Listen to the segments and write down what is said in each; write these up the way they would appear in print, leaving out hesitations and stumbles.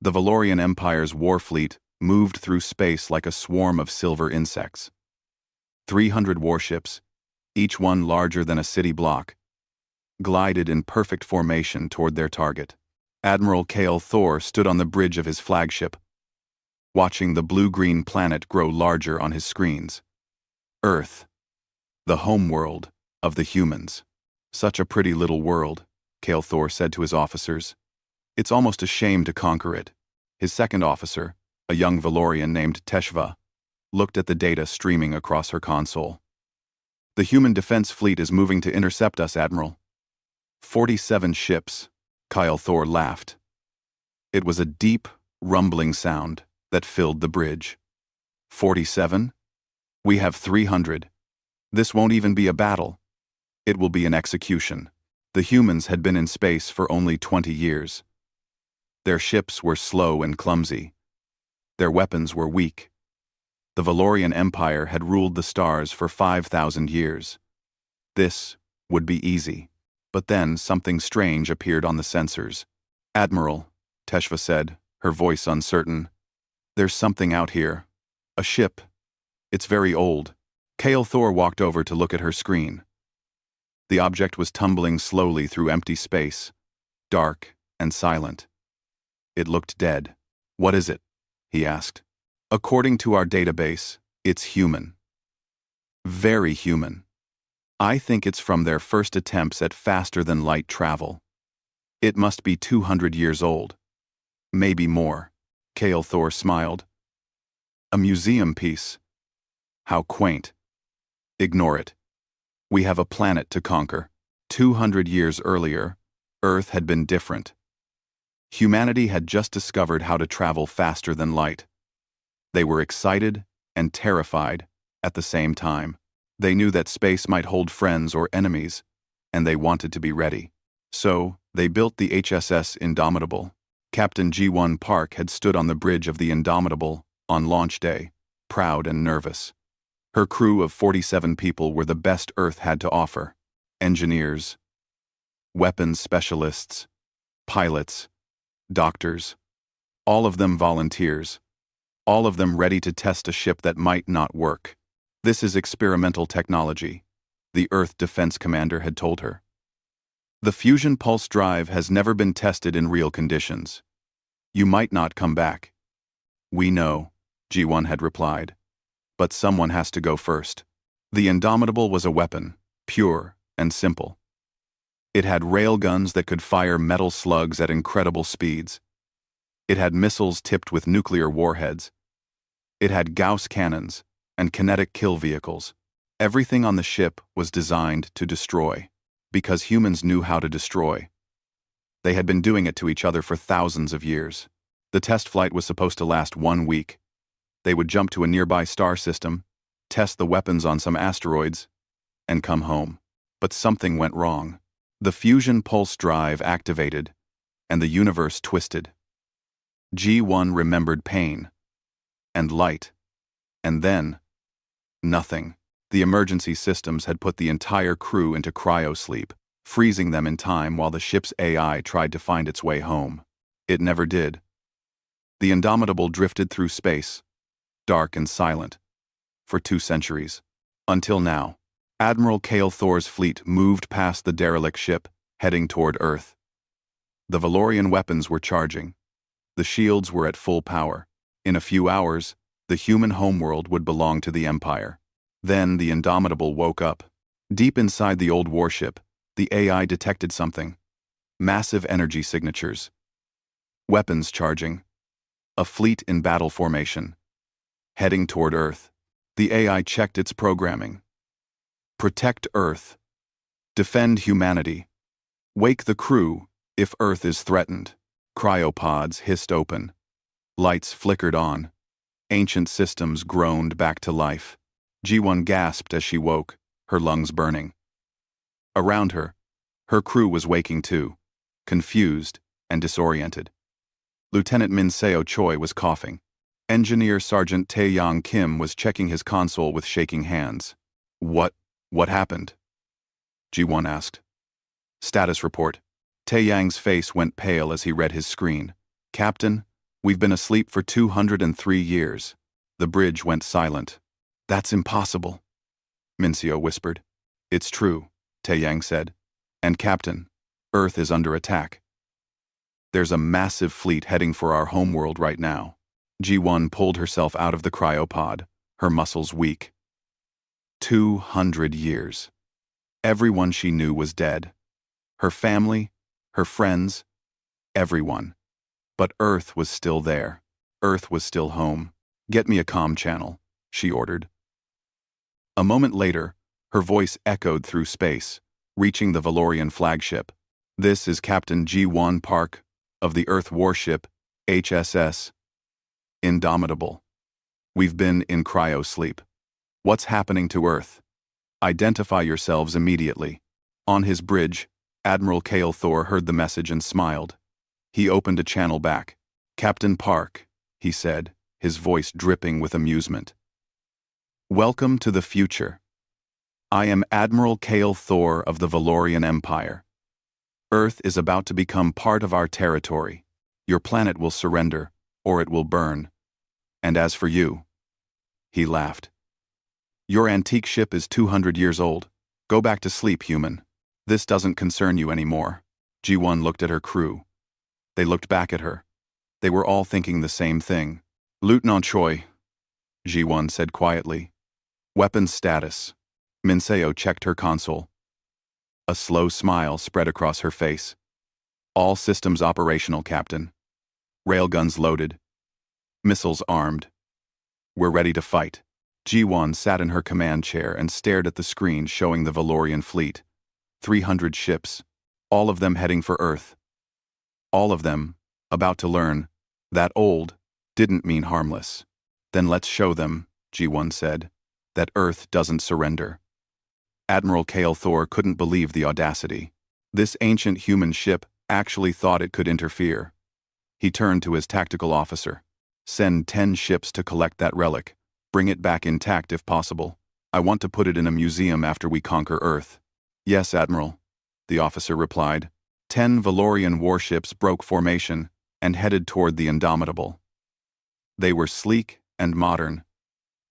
The Valorian Empire's war fleet moved through space like a swarm of silver insects. 300 warships, each one larger than a city block, glided in perfect formation toward their target. Admiral Cale Thor stood on the bridge of his flagship, watching the blue-green planet grow larger on his screens. Earth, the homeworld of the humans. Such a pretty little world, Cale Thor said to his officers. It's almost a shame to conquer it. His second officer, a young Valorian named Teshva, looked at the data streaming across her console. The human defense fleet is moving to intercept us, Admiral. 47 ships, Cale Thor laughed. It was a deep, rumbling sound that filled the bridge. 47? We have 300. This won't even be a battle. It will be an execution. The humans had been in space for only 20 years. Their ships were slow and clumsy. Their weapons were weak. The Valorian Empire had ruled the stars for 5,000 years. This would be easy. But then something strange appeared on the sensors. Admiral, Teshva said, her voice uncertain. There's something out here. A ship. It's very old. Cale Thor walked over to look at her screen. The object was tumbling slowly through empty space, dark and silent. It looked dead. What is it? He asked. According to our database, it's human. Very human. I think it's from their first attempts at faster-than-light travel. It must be 200 years old. Maybe more. Cale Thor smiled. A museum piece. How quaint. Ignore it. We have a planet to conquer. 200 years earlier, Earth had been different. Humanity had just discovered how to travel faster than light. They were excited and terrified at the same time. They knew that space might hold friends or enemies, and they wanted to be ready. So, they built the HSS Indomitable. Captain G1 Park had stood on the bridge of the Indomitable on launch day, proud and nervous. Her crew of 47 people were the best Earth had to offer. Engineers, weapons specialists, pilots, doctors, all of them volunteers, all of them ready to test a ship that might not work. This is experimental technology, the Earth Defense Commander had told her. The fusion pulse drive has never been tested in real conditions. You might not come back. We know, G1 had replied. But someone has to go first. The Indomitable was a weapon, pure and simple. It had railguns that could fire metal slugs at incredible speeds. It had missiles tipped with nuclear warheads. It had Gauss cannons and kinetic kill vehicles. Everything on the ship was designed to destroy, because humans knew how to destroy. They had been doing it to each other for thousands of years. The test flight was supposed to last 1 week. They would jump to a nearby star system, test the weapons on some asteroids, and come home. But something went wrong. The fusion pulse drive activated, and the universe twisted. G1 remembered pain, and light, and then, nothing. The emergency systems had put the entire crew into cryosleep, freezing them in time while the ship's AI tried to find its way home. It never did. The Indomitable drifted through space, dark and silent, for 2 centuries. Until now, Admiral Cale Thor's fleet moved past the derelict ship, heading toward Earth. The Valorian weapons were charging. The shields were at full power. In a few hours, the human homeworld would belong to the Empire. Then the Indomitable woke up. Deep inside the old warship, the AI detected something. Massive energy signatures. Weapons charging. A fleet in battle formation. Heading toward Earth. The AI checked its programming. Protect Earth. Defend humanity. Wake the crew if Earth is threatened. Cryopods hissed open. Lights flickered on. Ancient systems groaned back to life. G1 gasped as she woke, her lungs burning. Around her, her crew was waking too, confused and disoriented. Lieutenant Min Seo Choi was coughing. Engineer Sergeant Tae-Yang Kim was checking his console with shaking hands. What happened? G1 asked. Status report. Tae-Yang's face went pale as he read his screen. Captain, We've been asleep for 203 years. The bridge went silent. That's impossible, Mincio whispered. It's true, Taeyang said. And Captain, Earth is under attack. There's a massive fleet heading for our homeworld right now. Ji-won pulled herself out of the cryopod, her muscles weak. 200 years. Everyone she knew was dead. Her family, her friends, everyone. But Earth was still there. Earth was still home. Get me a comm channel, she ordered. A moment later, her voice echoed through space, reaching the Valorian flagship. This is Captain Ji-won Park of the Earth warship HSS Indomitable. We've been in cryosleep. What's happening to Earth? Identify yourselves immediately. On his bridge, Admiral Kale Thor heard the message and smiled. He opened a channel back. Captain Park, he said, his voice dripping with amusement. Welcome to the future. I am Admiral Kale Thor of the Valorian Empire. Earth is about to become part of our territory. Your planet will surrender, or it will burn. And as for you, he laughed. Your antique ship is 200 years old. Go back to sleep, human. This doesn't concern you anymore. Ji-won looked at her crew. They looked back at her. They were all thinking the same thing. Lieutenant Choi, Ji-won said quietly. Weapons status. Minseo checked her console. A slow smile spread across her face. All systems operational, Captain. Railguns loaded. Missiles armed. We're ready to fight. Ji-won sat in her command chair and stared at the screen showing the Valorian fleet. 300 ships, all of them heading for Earth. All of them, about to learn, that old didn't mean harmless. Then let's show them, Ji-won said, that Earth doesn't surrender. Admiral Kale Thor couldn't believe the audacity. This ancient human ship actually thought it could interfere. He turned to his tactical officer. Send 10 ships to collect that relic. Bring it back intact if possible. I want to put it in a museum after we conquer Earth. Yes, Admiral, the officer replied. 10 Valorian warships broke formation and headed toward the Indomitable. They were sleek and modern,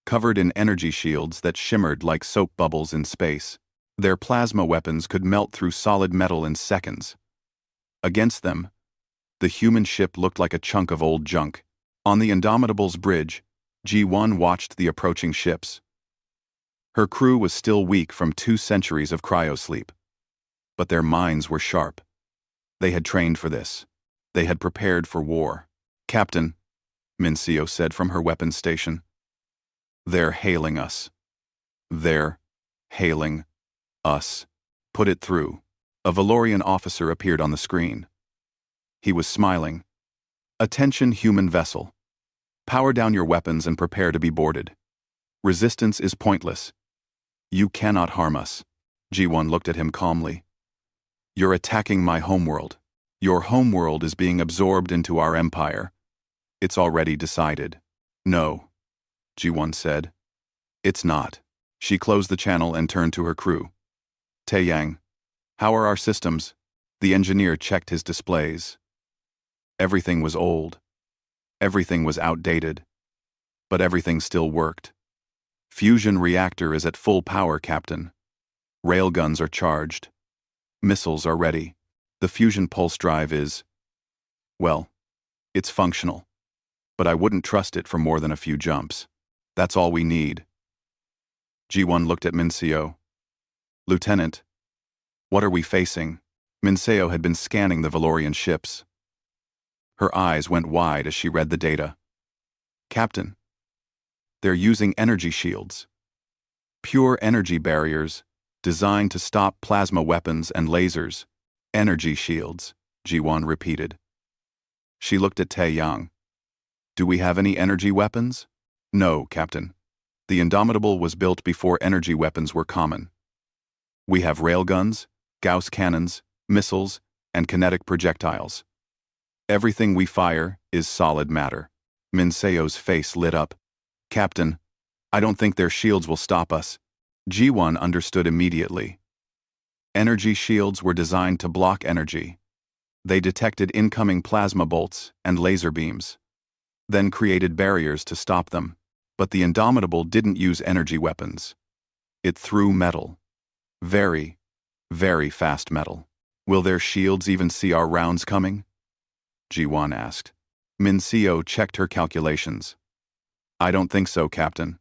covered in energy shields that shimmered like soap bubbles in space. Their plasma weapons could melt through solid metal in seconds. Against them, the human ship looked like a chunk of old junk. On the Indomitable's bridge, Ji-won watched the approaching ships. Her crew was still weak from 2 centuries of cryosleep. But their minds were sharp. They had trained for this. They had prepared for war. Captain, Mincio said from her weapons station. They're hailing us. They're hailing us. Put it through. A Valorian officer appeared on the screen. He was smiling. Attention, human vessel. Power down your weapons and prepare to be boarded. Resistance is pointless. You cannot harm us. Ji-won looked at him calmly. You're attacking my homeworld. Your homeworld is being absorbed into our empire. It's already decided. No, Ji-won said. It's not. She closed the channel and turned to her crew. Taeyang, how are our systems? The engineer checked his displays. Everything was old. Everything was outdated. But everything still worked. Fusion reactor is at full power, Captain. Railguns are charged. Missiles are ready. The fusion pulse drive is, well, it's functional. But I wouldn't trust it for more than a few jumps. That's all we need. Ji-won looked at Mincio. Lieutenant, what are we facing? Mincio had been scanning the Valorian ships. Her eyes went wide as she read the data. Captain, they're using energy shields. Pure energy barriers designed to stop plasma weapons and lasers. Energy shields, Ji-won repeated. She looked at Taeyang. Do we have any energy weapons? No, Captain. The Indomitable was built before energy weapons were common. We have railguns, Gauss cannons, missiles, and kinetic projectiles. Everything we fire is solid matter. Minceo's face lit up. Captain, I don't think their shields will stop us. Ji-won understood immediately. Energy shields were designed to block energy. They detected incoming plasma bolts and laser beams. then created barriers to stop them. But the Indomitable didn't use energy weapons. It threw metal. Very, very fast metal. Will their shields even see our rounds coming? Ji-won asked. Min-seo checked her calculations. I don't think so, Captain.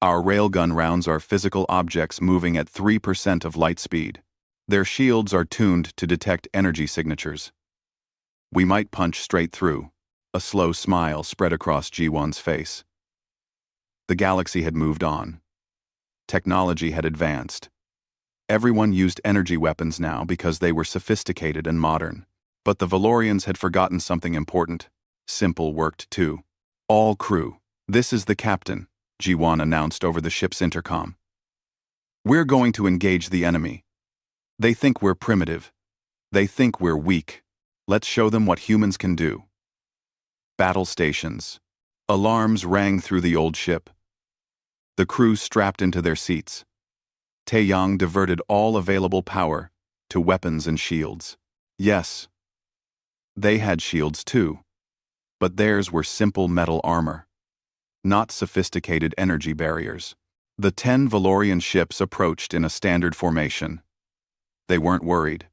Our railgun rounds are physical objects moving at 3% of light speed. Their shields are tuned to detect energy signatures. We might punch straight through. A slow smile spread across Ji-won's face. The galaxy had moved on. Technology had advanced. Everyone used energy weapons now because they were sophisticated and modern. But the Valorians had forgotten something important. Simple worked too. All crew, this is the captain, Ji-won announced over the ship's intercom. We're going to engage the enemy. They think we're primitive. They think we're weak. Let's show them what humans can do. Battle stations. Alarms rang through the old ship. The crew strapped into their seats. Taeyang diverted all available power to weapons and shields. Yes, they had shields too, but theirs were simple metal armor, not sophisticated energy barriers. The 10 Valorian ships approached in a standard formation. They weren't worried.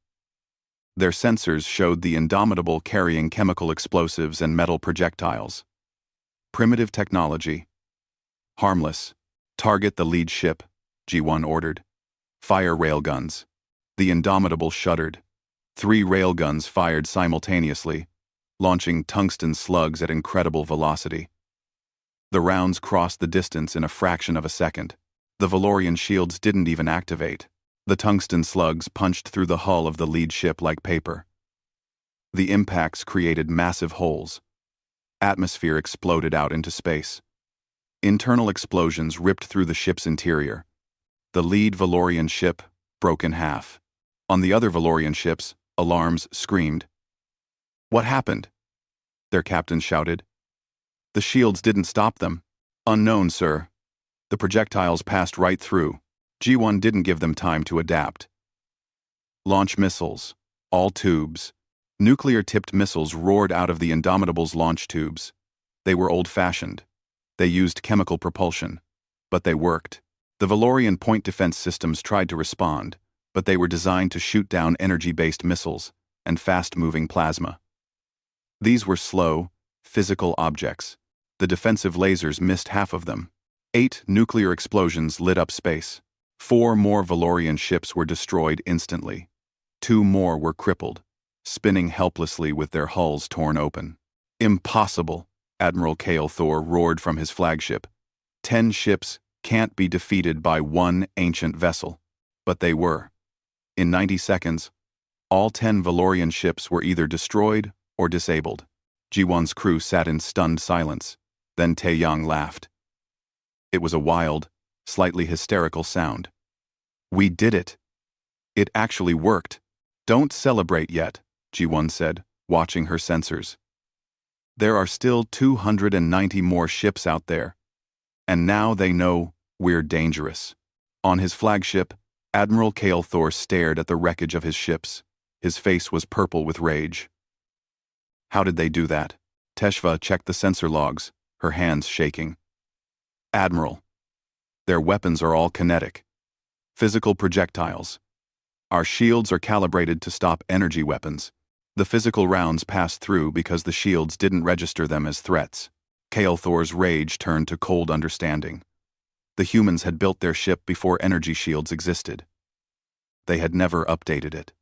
Their sensors showed the Indomitable carrying chemical explosives and metal projectiles. Primitive technology. Harmless. Target the lead ship, Ji-won ordered. Fire railguns. The Indomitable shuddered. 3 railguns fired simultaneously, launching tungsten slugs at incredible velocity. The rounds crossed the distance in a fraction of a second. The Valorian shields didn't even activate. The tungsten slugs punched through the hull of the lead ship like paper. The impacts created massive holes. Atmosphere exploded out into space. Internal explosions ripped through the ship's interior. The lead Valorian ship broke in half. On the other Valorian ships, alarms screamed. What happened? Their captain shouted. The shields didn't stop them. Unknown, sir. The projectiles passed right through. Ji-won didn't give them time to adapt. Launch missiles. All tubes. Nuclear-tipped missiles roared out of the Indomitable's launch tubes. They were old-fashioned. They used chemical propulsion. But they worked. The Valorian point defense systems tried to respond, but they were designed to shoot down energy-based missiles and fast-moving plasma. These were slow, physical objects. The defensive lasers missed half of them. 8 nuclear explosions lit up space. 4 more Valorian ships were destroyed instantly. 2 more were crippled, spinning helplessly with their hulls torn open. Impossible, Admiral Kale Thor roared from his flagship. 10 ships can't be defeated by 1 ancient vessel. But they were. In 90 seconds, all 10 Valorian ships were either destroyed or disabled. Ji-won's crew sat in stunned silence. Then Taeyang laughed. It was a wild, slightly hysterical sound. We did it. It actually worked. Don't celebrate yet, Ji-won said, watching her sensors. There are still 290 more ships out there. And now they know we're dangerous. On his flagship, Admiral Kale Thor stared at the wreckage of his ships. His face was purple with rage. How did they do that? Teshva checked the sensor logs, her hands shaking. Admiral, their weapons are all kinetic. Physical projectiles. Our shields are calibrated to stop energy weapons. The physical rounds passed through because the shields didn't register them as threats. Kale Thor's rage turned to cold understanding. The humans had built their ship before energy shields existed. They had never updated it.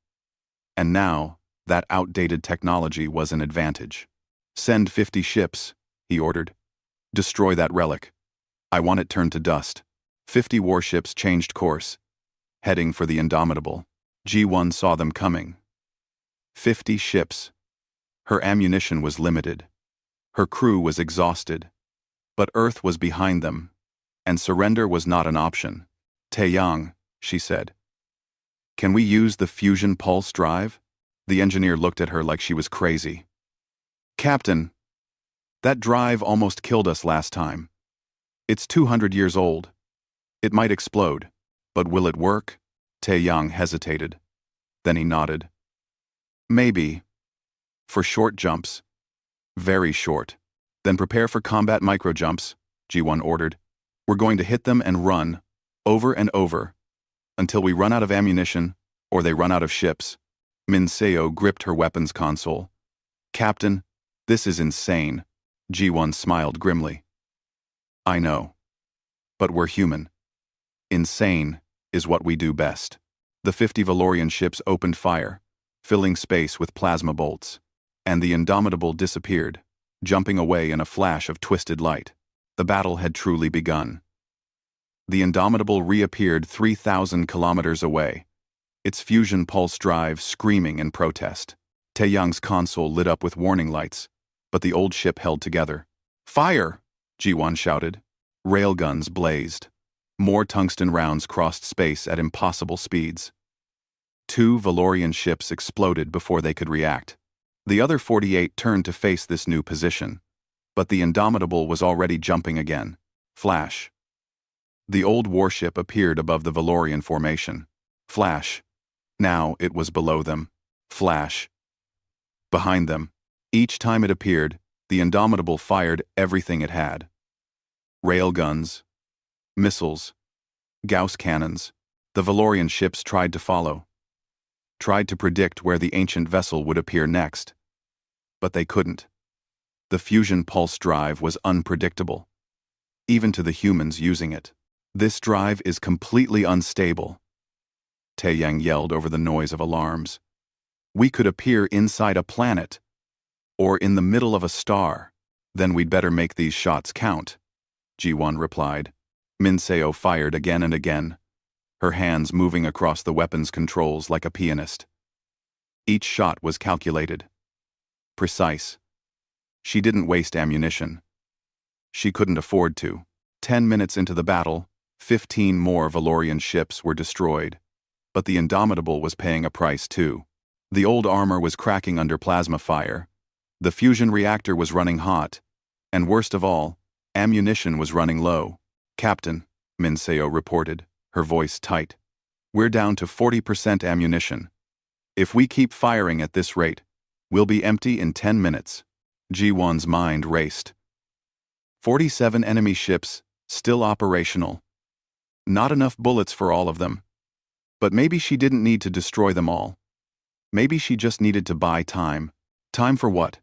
And now, that outdated technology was an advantage. Send 50 ships, he ordered. Destroy that relic. I want it turned to dust. 50 warships changed course, heading for the Indomitable. Ji-won saw them coming. 50 ships. Her ammunition was limited. Her crew was exhausted. But Earth was behind them, and surrender was not an option. Taeyang, she said. Can we use the fusion pulse drive? The engineer looked at her like she was crazy. Captain, that drive almost killed us last time. It's 200 years old. It might explode, but will it work? Taeyang hesitated. Then he nodded. Maybe. For short jumps. Very short. Then prepare for combat micro-jumps, G1 ordered. We're going to hit them and run, over and over, until we run out of ammunition, or they run out of ships. Minseo gripped her weapons console. Captain, this is insane, G1 smiled grimly. I know. But we're human. Insane is what we do best. The 50 Valorian ships opened fire, filling space with plasma bolts, and the Indomitable disappeared, jumping away in a flash of twisted light. The battle had truly begun. The Indomitable reappeared 3,000 kilometers away, its fusion pulse drive screaming in protest. Taeyang's console lit up with warning lights, but the old ship held together. Fire! G1 shouted. Railguns blazed. More tungsten rounds crossed space at impossible speeds. 2 Valorian ships exploded before they could react. The other 48 turned to face this new position, but the Indomitable was already jumping again. Flash. The old warship appeared above the Valorian formation. Flash. Now it was below them. Flash. Behind them. Each time it appeared, the Indomitable fired everything it had. Railguns, missiles, Gauss cannons. The Valorian ships tried to follow. Tried to predict where the ancient vessel would appear next. But they couldn't. The fusion pulse drive was unpredictable, even to the humans using it. This drive is completely unstable. Taeyang yelled over the noise of alarms. We could appear inside a planet, or in the middle of a star. Then we'd better make these shots count, G1 replied. Minseo fired again and again, her hands moving across the weapons controls like a pianist. Each shot was calculated. Precise. She didn't waste ammunition. She couldn't afford to. 10 minutes into the battle, 15 more Valorian ships were destroyed, but the Indomitable was paying a price too. The old armor was cracking under plasma fire, the fusion reactor was running hot, and worst of all, ammunition was running low. Captain, Minseo reported, her voice tight. We're down to 40% ammunition. If we keep firing at this rate, we'll be empty in 10 minutes. G1's mind raced. 47 enemy ships, still operational. Not enough bullets for all of them. But maybe she didn't need to destroy them all. Maybe she just needed to buy time. Time for what?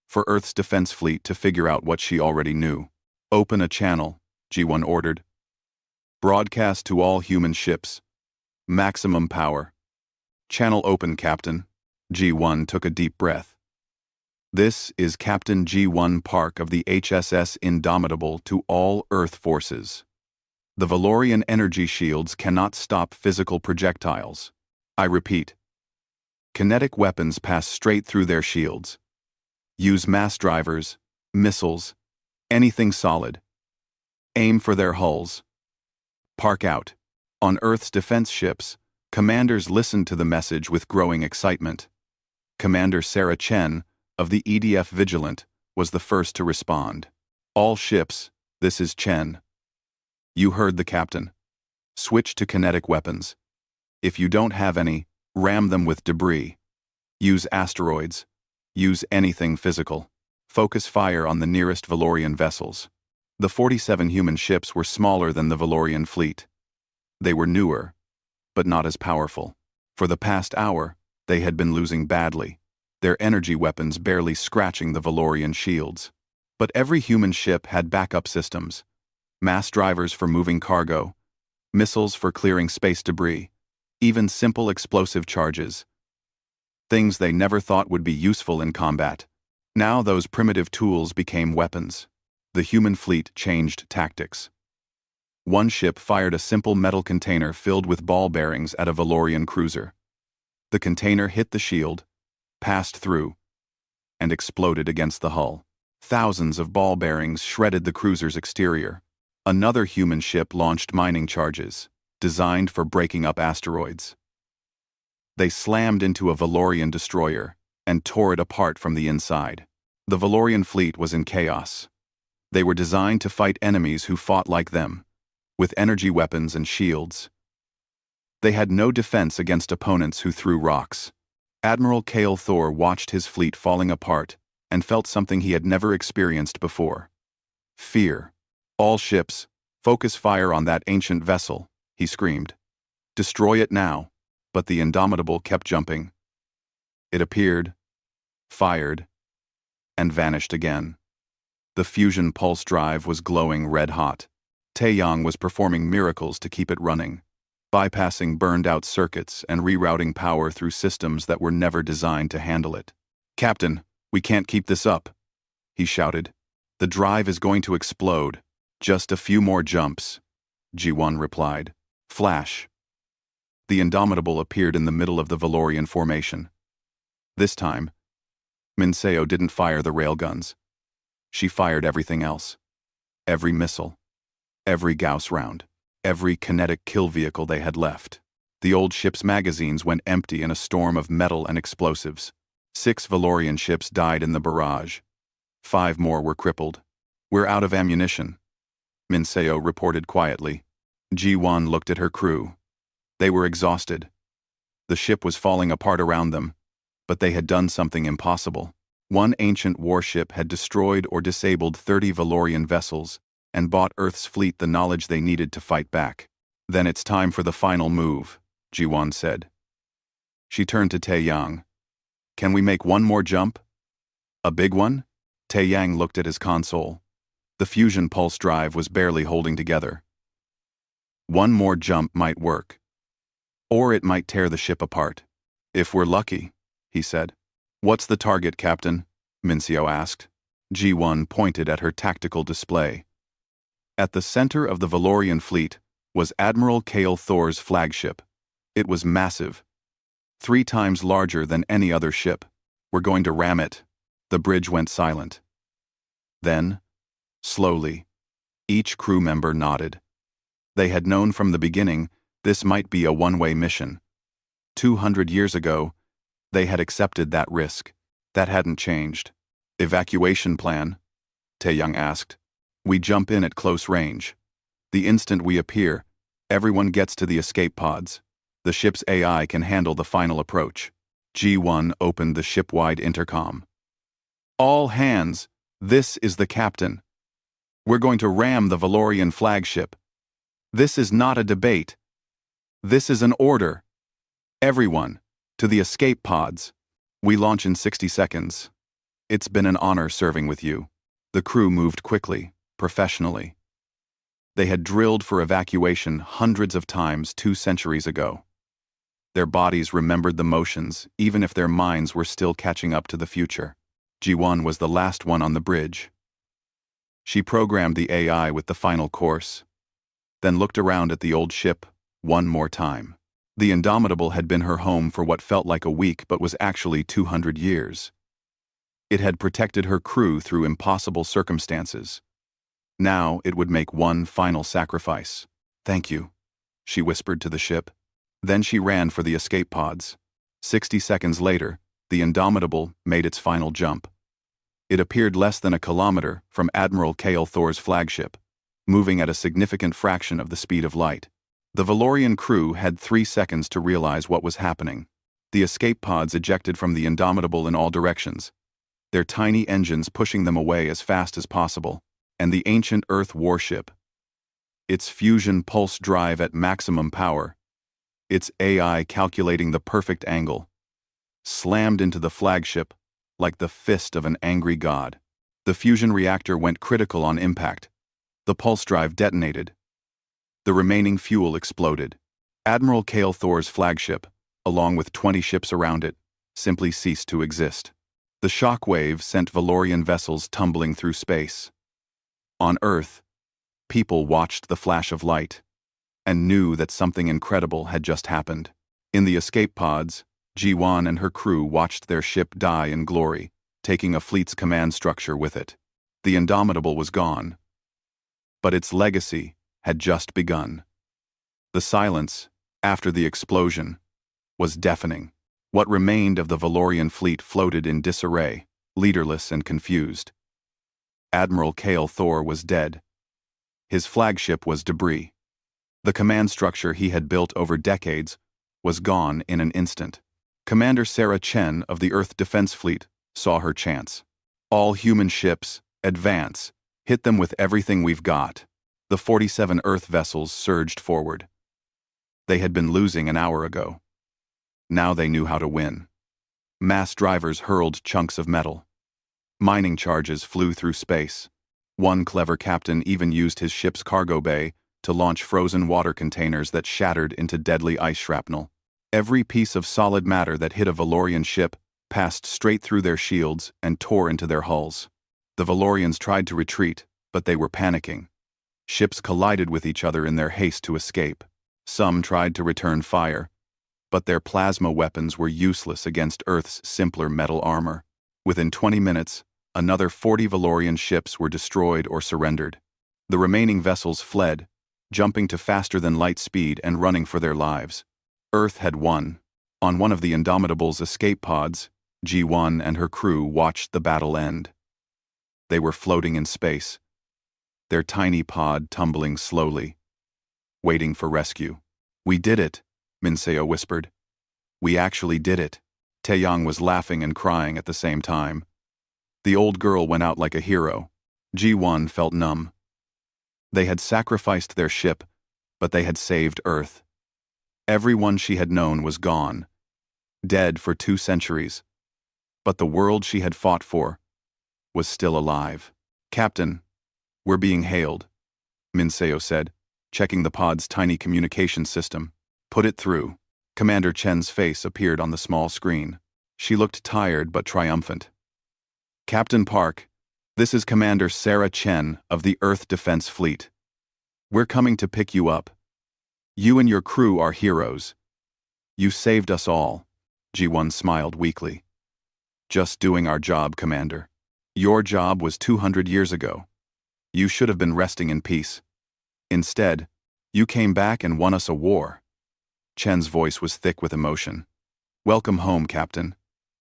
For Earth's defense fleet to figure out what she already knew. Open a channel, G1 ordered. Broadcast to all human ships. Maximum power. Channel open, Captain. G1 took a deep breath. This is Captain G1 Park of the HSS Indomitable to all Earth forces. The Valorian energy shields cannot stop physical projectiles. I repeat. Kinetic weapons pass straight through their shields. Use mass drivers, missiles, anything solid. Aim for their hulls. Park out. On Earth's defense ships, commanders listened to the message with growing excitement. Commander Sarah Chen, of the EDF Vigilant, was the first to respond. All ships, this is Chen. You heard the captain. Switch to kinetic weapons. If you don't have any, ram them with debris. Use asteroids. Use anything physical. Focus fire on the nearest Valorian vessels. The 47 human ships were smaller than the Valorian fleet. They were newer, but not as powerful. For the past hour, they had been losing badly, their energy weapons barely scratching the Valorian shields. But every human ship had backup systems. Mass drivers for moving cargo, missiles for clearing space debris, even simple explosive charges. Things they never thought would be useful in combat. Now those primitive tools became weapons. The human fleet changed tactics. One ship fired a simple metal container filled with ball bearings at a Valorian cruiser. The container hit the shield, passed through, and exploded against the hull. Thousands of ball bearings shredded the cruiser's exterior. Another human ship launched mining charges, designed for breaking up asteroids. They slammed into a Valorian destroyer and tore it apart from the inside. The Valorian fleet was in chaos. They were designed to fight enemies who fought like them, with energy weapons and shields. They had no defense against opponents who threw rocks. Admiral Cale Thor watched his fleet falling apart, and felt something he had never experienced before. Fear. "All ships, focus fire on that ancient vessel," he screamed. "Destroy it now." But the Indomitable kept jumping. It appeared, fired, and vanished again. The fusion pulse drive was glowing red-hot. Taeyang was performing miracles to keep it running, bypassing burned-out circuits and rerouting power through systems that were never designed to handle it. "Captain, we can't keep this up," he shouted. "The drive is going to explode. Just a few more jumps," Ji-won replied. Flash. The Indomitable appeared in the middle of the Valorian formation. This time, Minseo didn't fire the railguns. She fired everything else. Every missile. Every Gauss round. Every kinetic kill vehicle they had left. The old ship's magazines went empty in a storm of metal and explosives. 6 Valorian ships died in the barrage. 5 more were crippled. "We're out of ammunition," Minseo reported quietly. Ji-won looked at her crew. They were exhausted. The ship was falling apart around them, but they had done something impossible. One ancient warship had destroyed or disabled 30 Valorian vessels and bought Earth's fleet the knowledge they needed to fight back. "Then it's time for the final move," Ji-won said. She turned to Taeyang. "Can we make one more jump?" "A big one?" Taeyang looked at his console. The fusion pulse drive was barely holding together. "One more jump might work. Or it might tear the ship apart. If we're lucky," he said. "What's the target, Captain?" Minseo asked. Ji-won pointed at her tactical display. At the center of the Valorian fleet was Admiral Kale Thor's flagship. It was massive, 3 times larger than any other ship. "We're going to ram it." The bridge went silent. Then, slowly, each crew member nodded. They had known from the beginning this might be a one-way mission. 200 years ago, they had accepted that risk. That hadn't changed. "Evacuation plan?" Taeyang asked. "We jump in at close range. The instant we appear, everyone gets to the escape pods. The ship's AI can handle the final approach." Ji-won opened the ship-wide intercom. "All hands, this is the captain. We're going to ram the Valorian flagship. This is not a debate. This is an order. Everyone, to the escape pods. We launch in 60 seconds. It's been an honor serving with you." The crew moved quickly, professionally. They had drilled for evacuation hundreds of times 2 centuries ago. Their bodies remembered the motions, even if their minds were still catching up to the future. Ji-won was the last one on the bridge. She programmed the AI with the final course, then looked around at the old ship one more time. The Indomitable had been her home for what felt like a week but was actually 200 years. It had protected her crew through impossible circumstances. Now it would make one final sacrifice. "Thank you," she whispered to the ship. Then she ran for the escape pods. 60 seconds later, the Indomitable made its final jump. It appeared less than a kilometer from Admiral Kale Thor's flagship, moving at a significant fraction of the speed of light. The Valorian crew had 3 seconds to realize what was happening. The escape pods ejected from the Indomitable in all directions, their tiny engines pushing them away as fast as possible, and the ancient Earth warship, its fusion pulse drive at maximum power, its AI calculating the perfect angle, slammed into the flagship like the fist of an angry god. The fusion reactor went critical on impact. The pulse drive detonated. The remaining fuel exploded. Admiral Kale Thor's flagship, along with 20 ships around it, simply ceased to exist. The shock wave sent Valorian vessels tumbling through space. On Earth, people watched the flash of light and knew that something incredible had just happened. In the escape pods, Ji-won and her crew watched their ship die in glory, taking a fleet's command structure with it. The Indomitable was gone, but its legacy had just begun. The silence, after the explosion, was deafening. What remained of the Valorian fleet floated in disarray, leaderless and confused. Admiral Kale Thor was dead. His flagship was debris. The command structure he had built over decades was gone in an instant. Commander Sarah Chen of the Earth Defense Fleet saw her chance. All human ships, advance. Hit them with everything we've got. The 47 Earth vessels surged forward. They had been losing an hour ago. Now they knew how to win. Mass drivers hurled chunks of metal. Mining charges flew through space. One clever captain even used his ship's cargo bay to launch frozen water containers that shattered into deadly ice shrapnel. Every piece of solid matter that hit a Valorian ship passed straight through their shields and tore into their hulls. The Valorians tried to retreat, but they were panicking. Ships collided with each other in their haste to escape. Some tried to return fire, but their plasma weapons were useless against Earth's simpler metal armor. Within 20 minutes, another 40 Valorian ships were destroyed or surrendered. The remaining vessels fled, jumping to faster-than-light speed and running for their lives. Earth had won. On one of the Indomitable's escape pods, G1 and her crew watched the battle end. They were floating in space, their tiny pod tumbling slowly, waiting for rescue. "We did it," Minseo whispered. "We actually did it." Taeyang was laughing and crying at the same time. The old girl went out like a hero. G1 felt numb. They had sacrificed their ship, but they had saved Earth. Everyone she had known was gone, dead for 2 centuries. But the world she had fought for was still alive. "Captain, we're being hailed," Minseo said, checking the pod's tiny communication system. "Put it through." Commander Chen's face appeared on the small screen. She looked tired but triumphant. "Captain Park, this is Commander Sarah Chen of the Earth Defense Fleet. We're coming to pick you up. You and your crew are heroes. You saved us all." G1 smiled weakly. "Just doing our job, Commander. Your job was 200 years ago. You should have been resting in peace. Instead, you came back and won us a war." Chen's voice was thick with emotion. "Welcome home, Captain.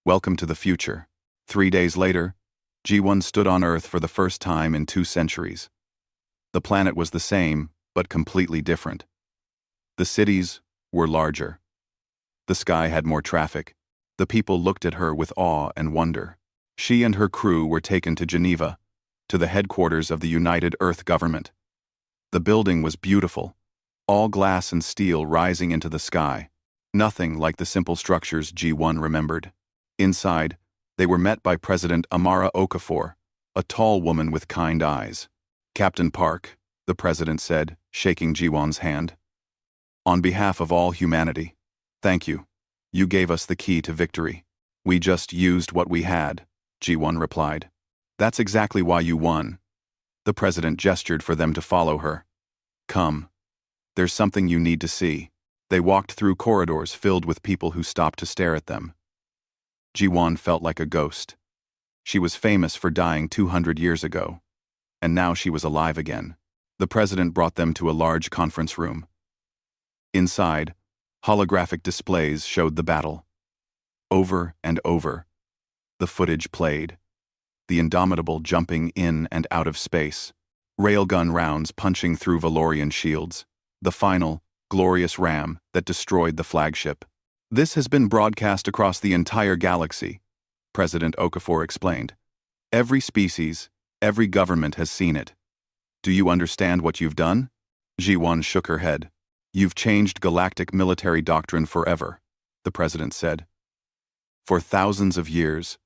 Welcome to the future." 3 days later, G1 stood on Earth for the first time in 2 centuries. The planet was the same, but completely different. The cities were larger. The sky had more traffic. The people looked at her with awe and wonder. She and her crew were taken to Geneva, to the headquarters of the United Earth Government. The building was beautiful, all glass and steel rising into the sky, nothing like the simple structures G1 remembered. Inside, they were met by President Amara Okafor, a tall woman with kind eyes. "Captain Park," the president said, shaking G1's hand. "On behalf of all humanity, thank you. You gave us the key to victory." "We just used what we had," G1 replied. "That's exactly why you won." The president gestured for them to follow her. "Come. There's something you need to see." They walked through corridors filled with people who stopped to stare at them. G1 felt like a ghost. She was famous for dying 200 years ago, and now she was alive again. The president brought them to a large conference room. Inside, holographic displays showed the battle. Over and over, the footage played. The Indomitable jumping in and out of space, railgun rounds punching through Valorian shields, the final, glorious ram that destroyed the flagship. "This has been broadcast across the entire galaxy," President Okafor explained. "Every species, every government has seen it. Do you understand what you've done?" G1 shook her head. "You've changed galactic military doctrine forever," the president said. "For thousands of years,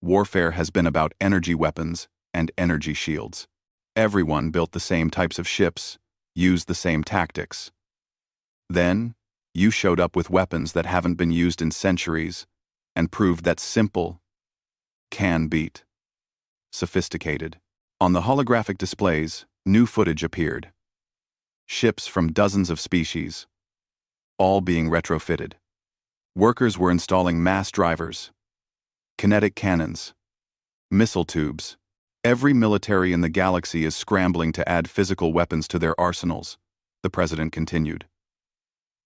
warfare has been about energy weapons and energy shields. Everyone built the same types of ships, used the same tactics. Then, you showed up with weapons that haven't been used in centuries and proved that simple can beat sophisticated." On the holographic displays, new footage appeared. Ships from dozens of species, all being retrofitted. Workers were installing mass drivers, kinetic cannons, missile tubes. Every military in the galaxy is scrambling to add physical weapons to their arsenals, the president continued.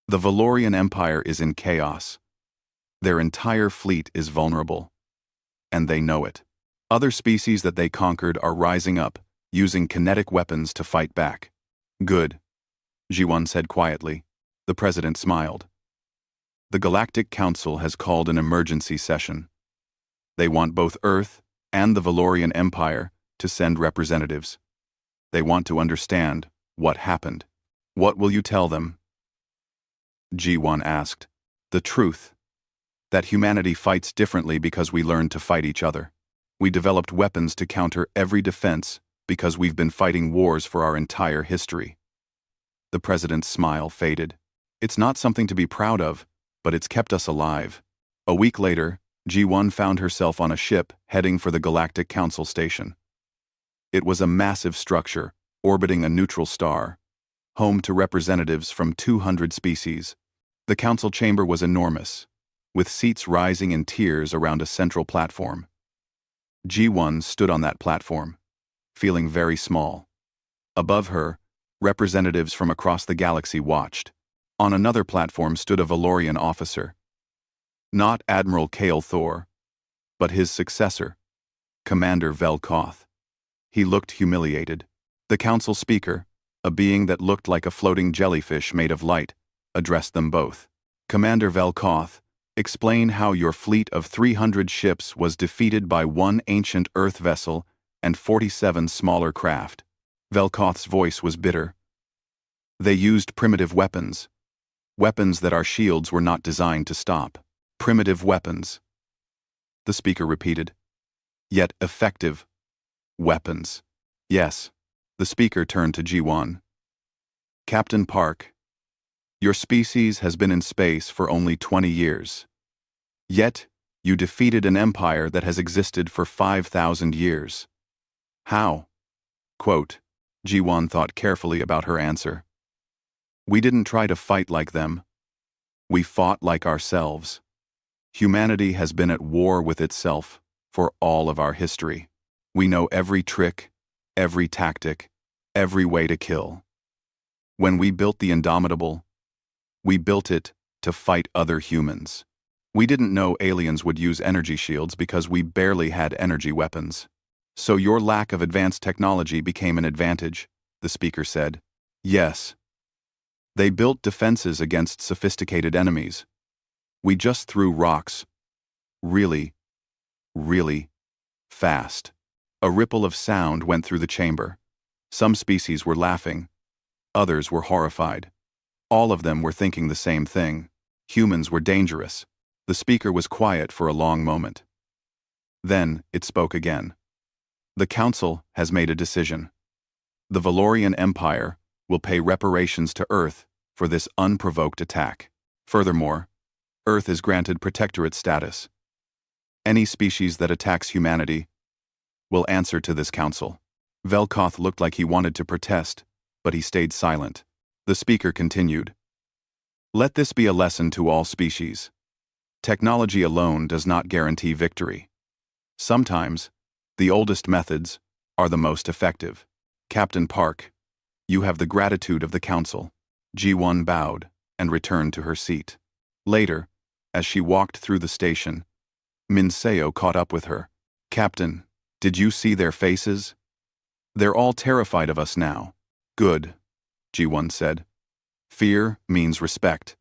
The Valorian Empire is in chaos. Their entire fleet is vulnerable, and they know it. Other species that they conquered are rising up, using kinetic weapons to fight back. "Good," G1 said quietly. The president smiled. "The Galactic Council has called an emergency session. They want both Earth and the Valorian Empire to send representatives. They want to understand what happened. What will you tell them? G1 asked. The truth. That humanity fights differently because we learned to fight each other. We developed weapons to counter every defense because we've been fighting wars for our entire history. The president's smile faded. It's not something to be proud of, but it's kept us alive. A week later, G1 found herself on a ship heading for the Galactic Council station. It was a massive structure, orbiting a neutral star, home to representatives from 200 species. The council chamber was enormous, with seats rising in tiers around a central platform. G1 stood on that platform, feeling very small. Above her, representatives from across the galaxy watched. On another platform stood a Valorian officer. Not Admiral Kale Thor, but his successor, Commander Velkoth. He looked humiliated. The council speaker, a being that looked like a floating jellyfish made of light, addressed them both. Commander Velkoth, explain how your fleet of 300 ships was defeated by one ancient Earth vessel and 47 smaller craft. Velkoth's voice was bitter. They used primitive weapons. Weapons that our shields were not designed to stop. Primitive weapons. The speaker repeated. Yet effective weapons. Yes. The speaker turned to G1. Captain Park, your species has been in space for only 20 years. Yet, you defeated an empire that has existed for 5,000 years. How? Quote, G1 thought carefully about her answer. We didn't try to fight like them. We fought like ourselves. Humanity has been at war with itself for all of our history. We know every trick, every tactic, every way to kill. When we built the Indomitable, we built it to fight other humans. We didn't know aliens would use energy shields because we barely had energy weapons. So your lack of advanced technology became an advantage, the speaker said. Yes. They built defenses against sophisticated enemies. We just threw rocks. Really, really fast. A ripple of sound went through the chamber. Some species were laughing. Others were horrified. All of them were thinking the same thing. Humans were dangerous. The speaker was quiet for a long moment. Then it spoke again. The Council has made a decision. The Valorian Empire will pay reparations to Earth for this unprovoked attack. Furthermore, Earth is granted protectorate status. Any species that attacks humanity will answer to this council. Velkoth looked like he wanted to protest, but he stayed silent. The speaker continued. Let this be a lesson to all species. Technology alone does not guarantee victory. Sometimes, the oldest methods are the most effective. Captain Park, you have the gratitude of the council. G1 bowed and returned to her seat. Later, as she walked through the station, Minseo caught up with her. Captain, did you see their faces? They're all terrified of us now. Good, G1 said. Fear means respect,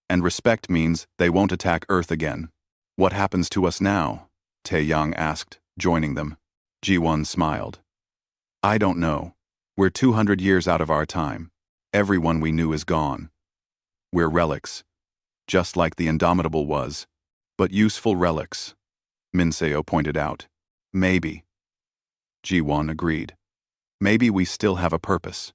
and respect means they won't attack Earth again. What happens to us now? Taeyang asked, joining them. G1 smiled. I don't know. We're 200 years out of our time. Everyone we knew is gone. We're relics, just like the Indomitable was, but useful relics, Minseo pointed out. Maybe. G1 agreed. Maybe we still have a purpose.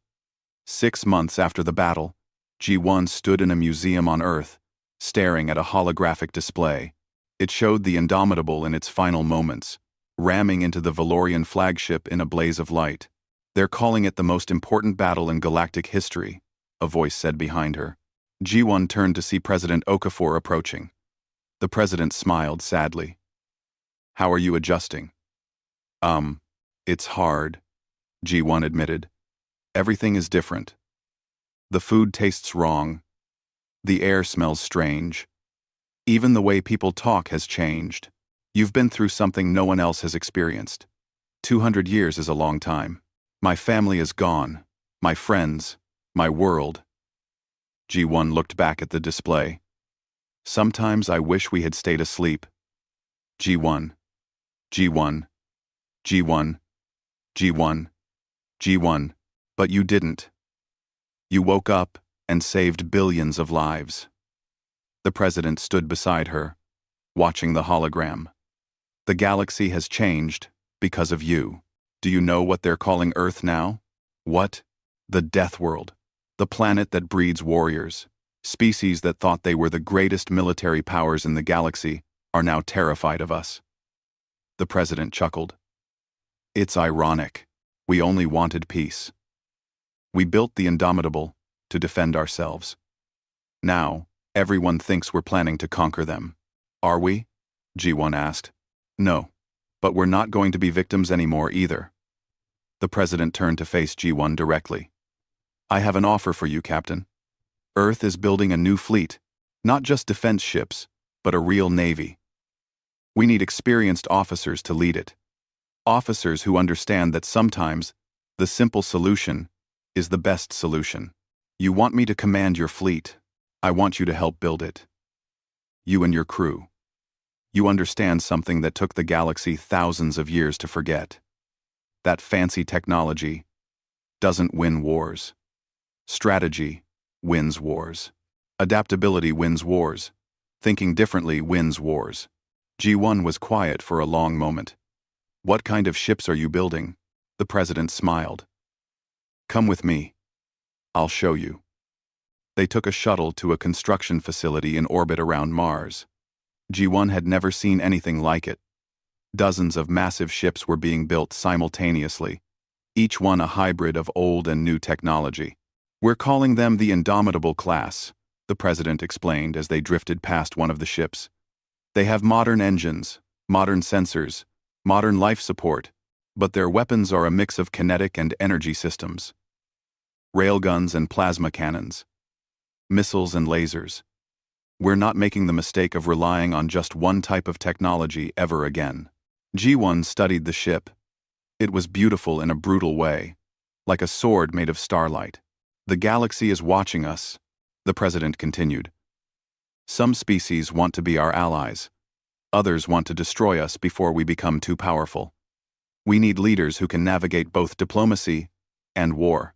6 months after the battle, G1 stood in a museum on Earth, staring at a holographic display. It showed the Indomitable in its final moments, ramming into the Valorian flagship in a blaze of light. They're calling it the most important battle in galactic history, a voice said behind her. G1 turned to see President Okafor approaching. The president smiled sadly. How are you adjusting? It's hard, G1 admitted. Everything is different. The food tastes wrong. The air smells strange. Even the way people talk has changed. You've been through something no one else has experienced. 200 years is a long time. My family is gone. My friends. My world. G1 looked back at the display. Sometimes I wish we had stayed asleep. G1. G1, G1, G1, but you didn't. You woke up and saved billions of lives. The president stood beside her, watching the hologram. The galaxy has changed because of you. Do you know what they're calling Earth now? What? The Death World. The planet that breeds warriors. Species that thought they were the greatest military powers in the galaxy are now terrified of us. The president chuckled. It's ironic. We only wanted peace. We built the Indomitable to defend ourselves. Now, everyone thinks we're planning to conquer them. Are we? G1 asked. No, but we're not going to be victims anymore either. The president turned to face G1 directly. I have an offer for you, Captain. Earth is building a new fleet, not just defense ships, but a real navy. We need experienced officers to lead it. Officers who understand that sometimes the simple solution is the best solution. You want me to command your fleet. I want you to help build it. You and your crew. You understand something that took the galaxy thousands of years to forget. That fancy technology doesn't win wars. Strategy wins wars. Adaptability wins wars. Thinking differently wins wars. G1 was quiet for a long moment. What kind of ships are you building? The president smiled. Come with me. I'll show you. They took a shuttle to a construction facility in orbit around Mars. G1 had never seen anything like it. Dozens of massive ships were being built simultaneously, each one a hybrid of old and new technology. We're calling them the Indomitable class, the president explained as they drifted past one of the ships. They have modern engines, modern sensors, modern life support, but their weapons are a mix of kinetic and energy systems. Railguns and plasma cannons. Missiles and lasers. We're not making the mistake of relying on just one type of technology ever again. G1 studied the ship. It was beautiful in a brutal way, like a sword made of starlight. The galaxy is watching us, the president continued. Some species want to be our allies. Others want to destroy us before we become too powerful. We need leaders who can navigate both diplomacy and war.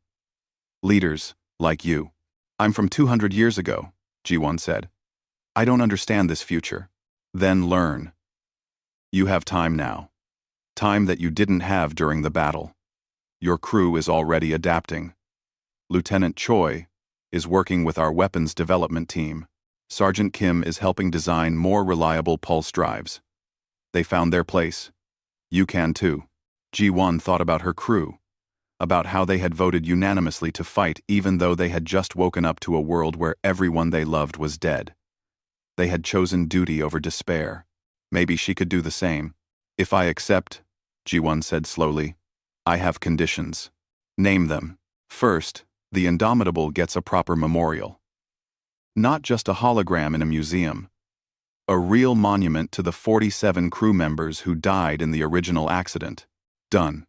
Leaders like you. I'm from 200 years ago, G1 said. I don't understand this future. Then learn. You have time now. Time that you didn't have during the battle. Your crew is already adapting. Lieutenant Choi is working with our weapons development team. Sergeant Kim is helping design more reliable pulse drives. They found their place. You can too. G1 thought about her crew, about how they had voted unanimously to fight even though they had just woken up to a world where everyone they loved was dead. They had chosen duty over despair. Maybe she could do the same. If I accept, G1 said slowly, I have conditions. Name them. First, the Indomitable gets a proper memorial. Not just a hologram in a museum. A real monument to the 47 crew members who died in the original accident. Done.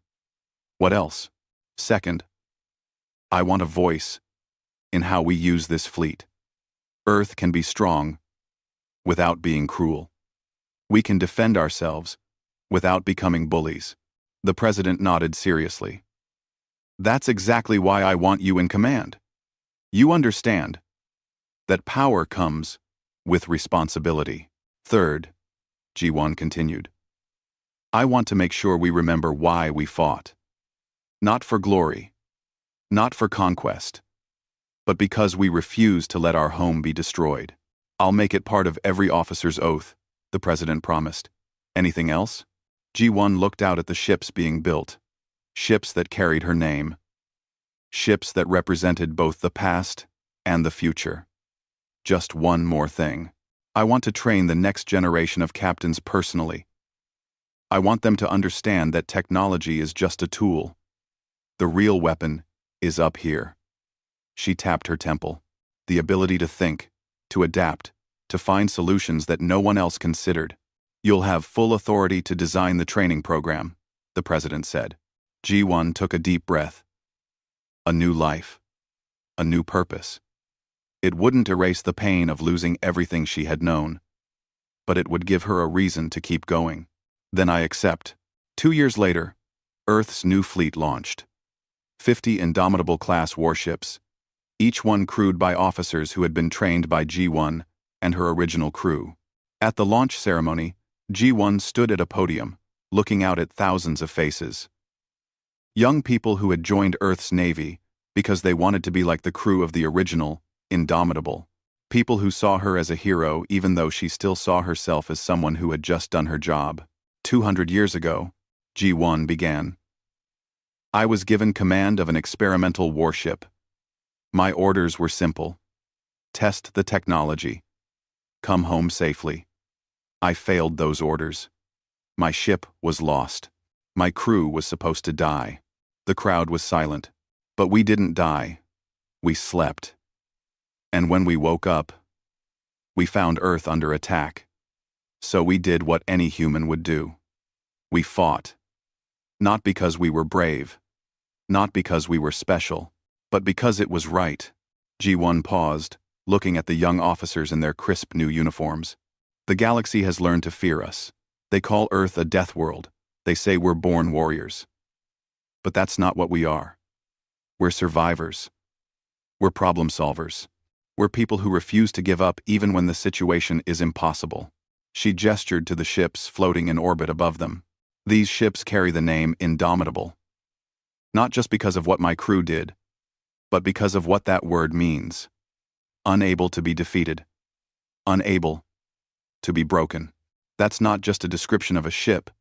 What else? Second, I want a voice in how we use this fleet. Earth can be strong without being cruel. We can defend ourselves without becoming bullies. The president nodded seriously. That's exactly why I want you in command. You understand that power comes with responsibility. Third, G1 continued, I want to make sure we remember why we fought. Not for glory, not for conquest, but because we refuse to let our home be destroyed. I'll make it part of every officer's oath, the president promised. Anything else? G1 looked out at the ships being built. Ships that carried her name. Ships that represented both the past and the future. Just one more thing. I want to train the next generation of captains personally. I want them to understand that technology is just a tool. The real weapon is up here. She tapped her temple. The ability to think, to adapt, to find solutions that no one else considered. You'll have full authority to design the training program, the president said. G1 took a deep breath. A new life. A new purpose. It wouldn't erase the pain of losing everything she had known, but it would give her a reason to keep going. Then I accept, 2 years later, Earth's new fleet launched. 50 Indomitable-class warships, each one crewed by officers who had been trained by G1 and her original crew. At the launch ceremony, G1 stood at a podium, looking out at thousands of faces. Young people who had joined Earth's Navy because they wanted to be like the crew of the original, Indomitable. People who saw her as a hero even though she still saw herself as someone who had just done her job. 200 years ago, G1 began. I was given command of an experimental warship. My orders were simple. Test the technology. Come home safely. I failed those orders. My ship was lost. My crew was supposed to die. The crowd was silent. But we didn't die. We slept. And when we woke up, we found Earth under attack. So we did what any human would do. We fought. Not because we were brave. Not because we were special. But because it was right. G1 paused, looking at the young officers in their crisp new uniforms. The galaxy has learned to fear us. They call Earth a death world. They say we're born warriors. But that's not what we are. We're survivors. We're problem solvers. We're people who refuse to give up even when the situation is impossible. She gestured to the ships floating in orbit above them. These ships carry the name Indomitable. Not just because of what my crew did, but because of what that word means. Unable to be defeated. Unable to be broken. That's not just a description of a ship.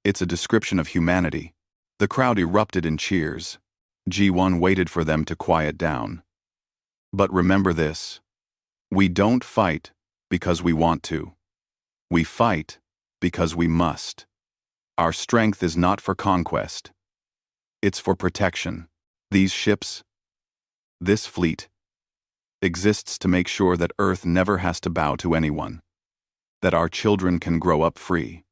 It's a description of humanity. The crowd erupted in cheers. G1 waited for them to quiet down. But remember this. We don't fight because we want to. We fight because we must. Our strength is not for conquest. It's for protection. These ships, this fleet, exists to make sure that Earth never has to bow to anyone. That our children can grow up free.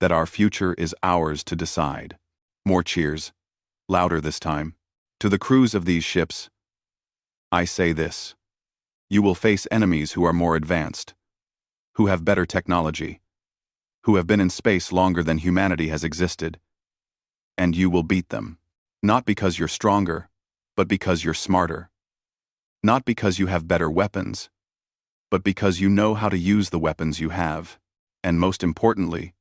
That our future is ours to decide. More cheers, louder this time. To the crews of these ships, I say this. You will face enemies who are more advanced, who have better technology, who have been in space longer than humanity has existed, and you will beat them. Not because you're stronger, but because you're smarter. Not because you have better weapons, but because you know how to use the weapons you have, and most importantly,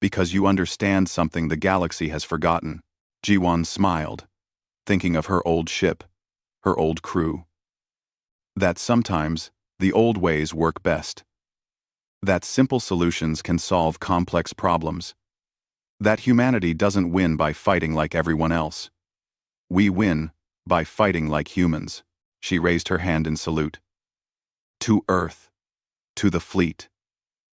because you understand something the galaxy has forgotten. G1 smiled, thinking of her old ship, her old crew. That sometimes, the old ways work best. That simple solutions can solve complex problems. That humanity doesn't win by fighting like everyone else. We win by fighting like humans. She raised her hand in salute. To Earth, to the fleet,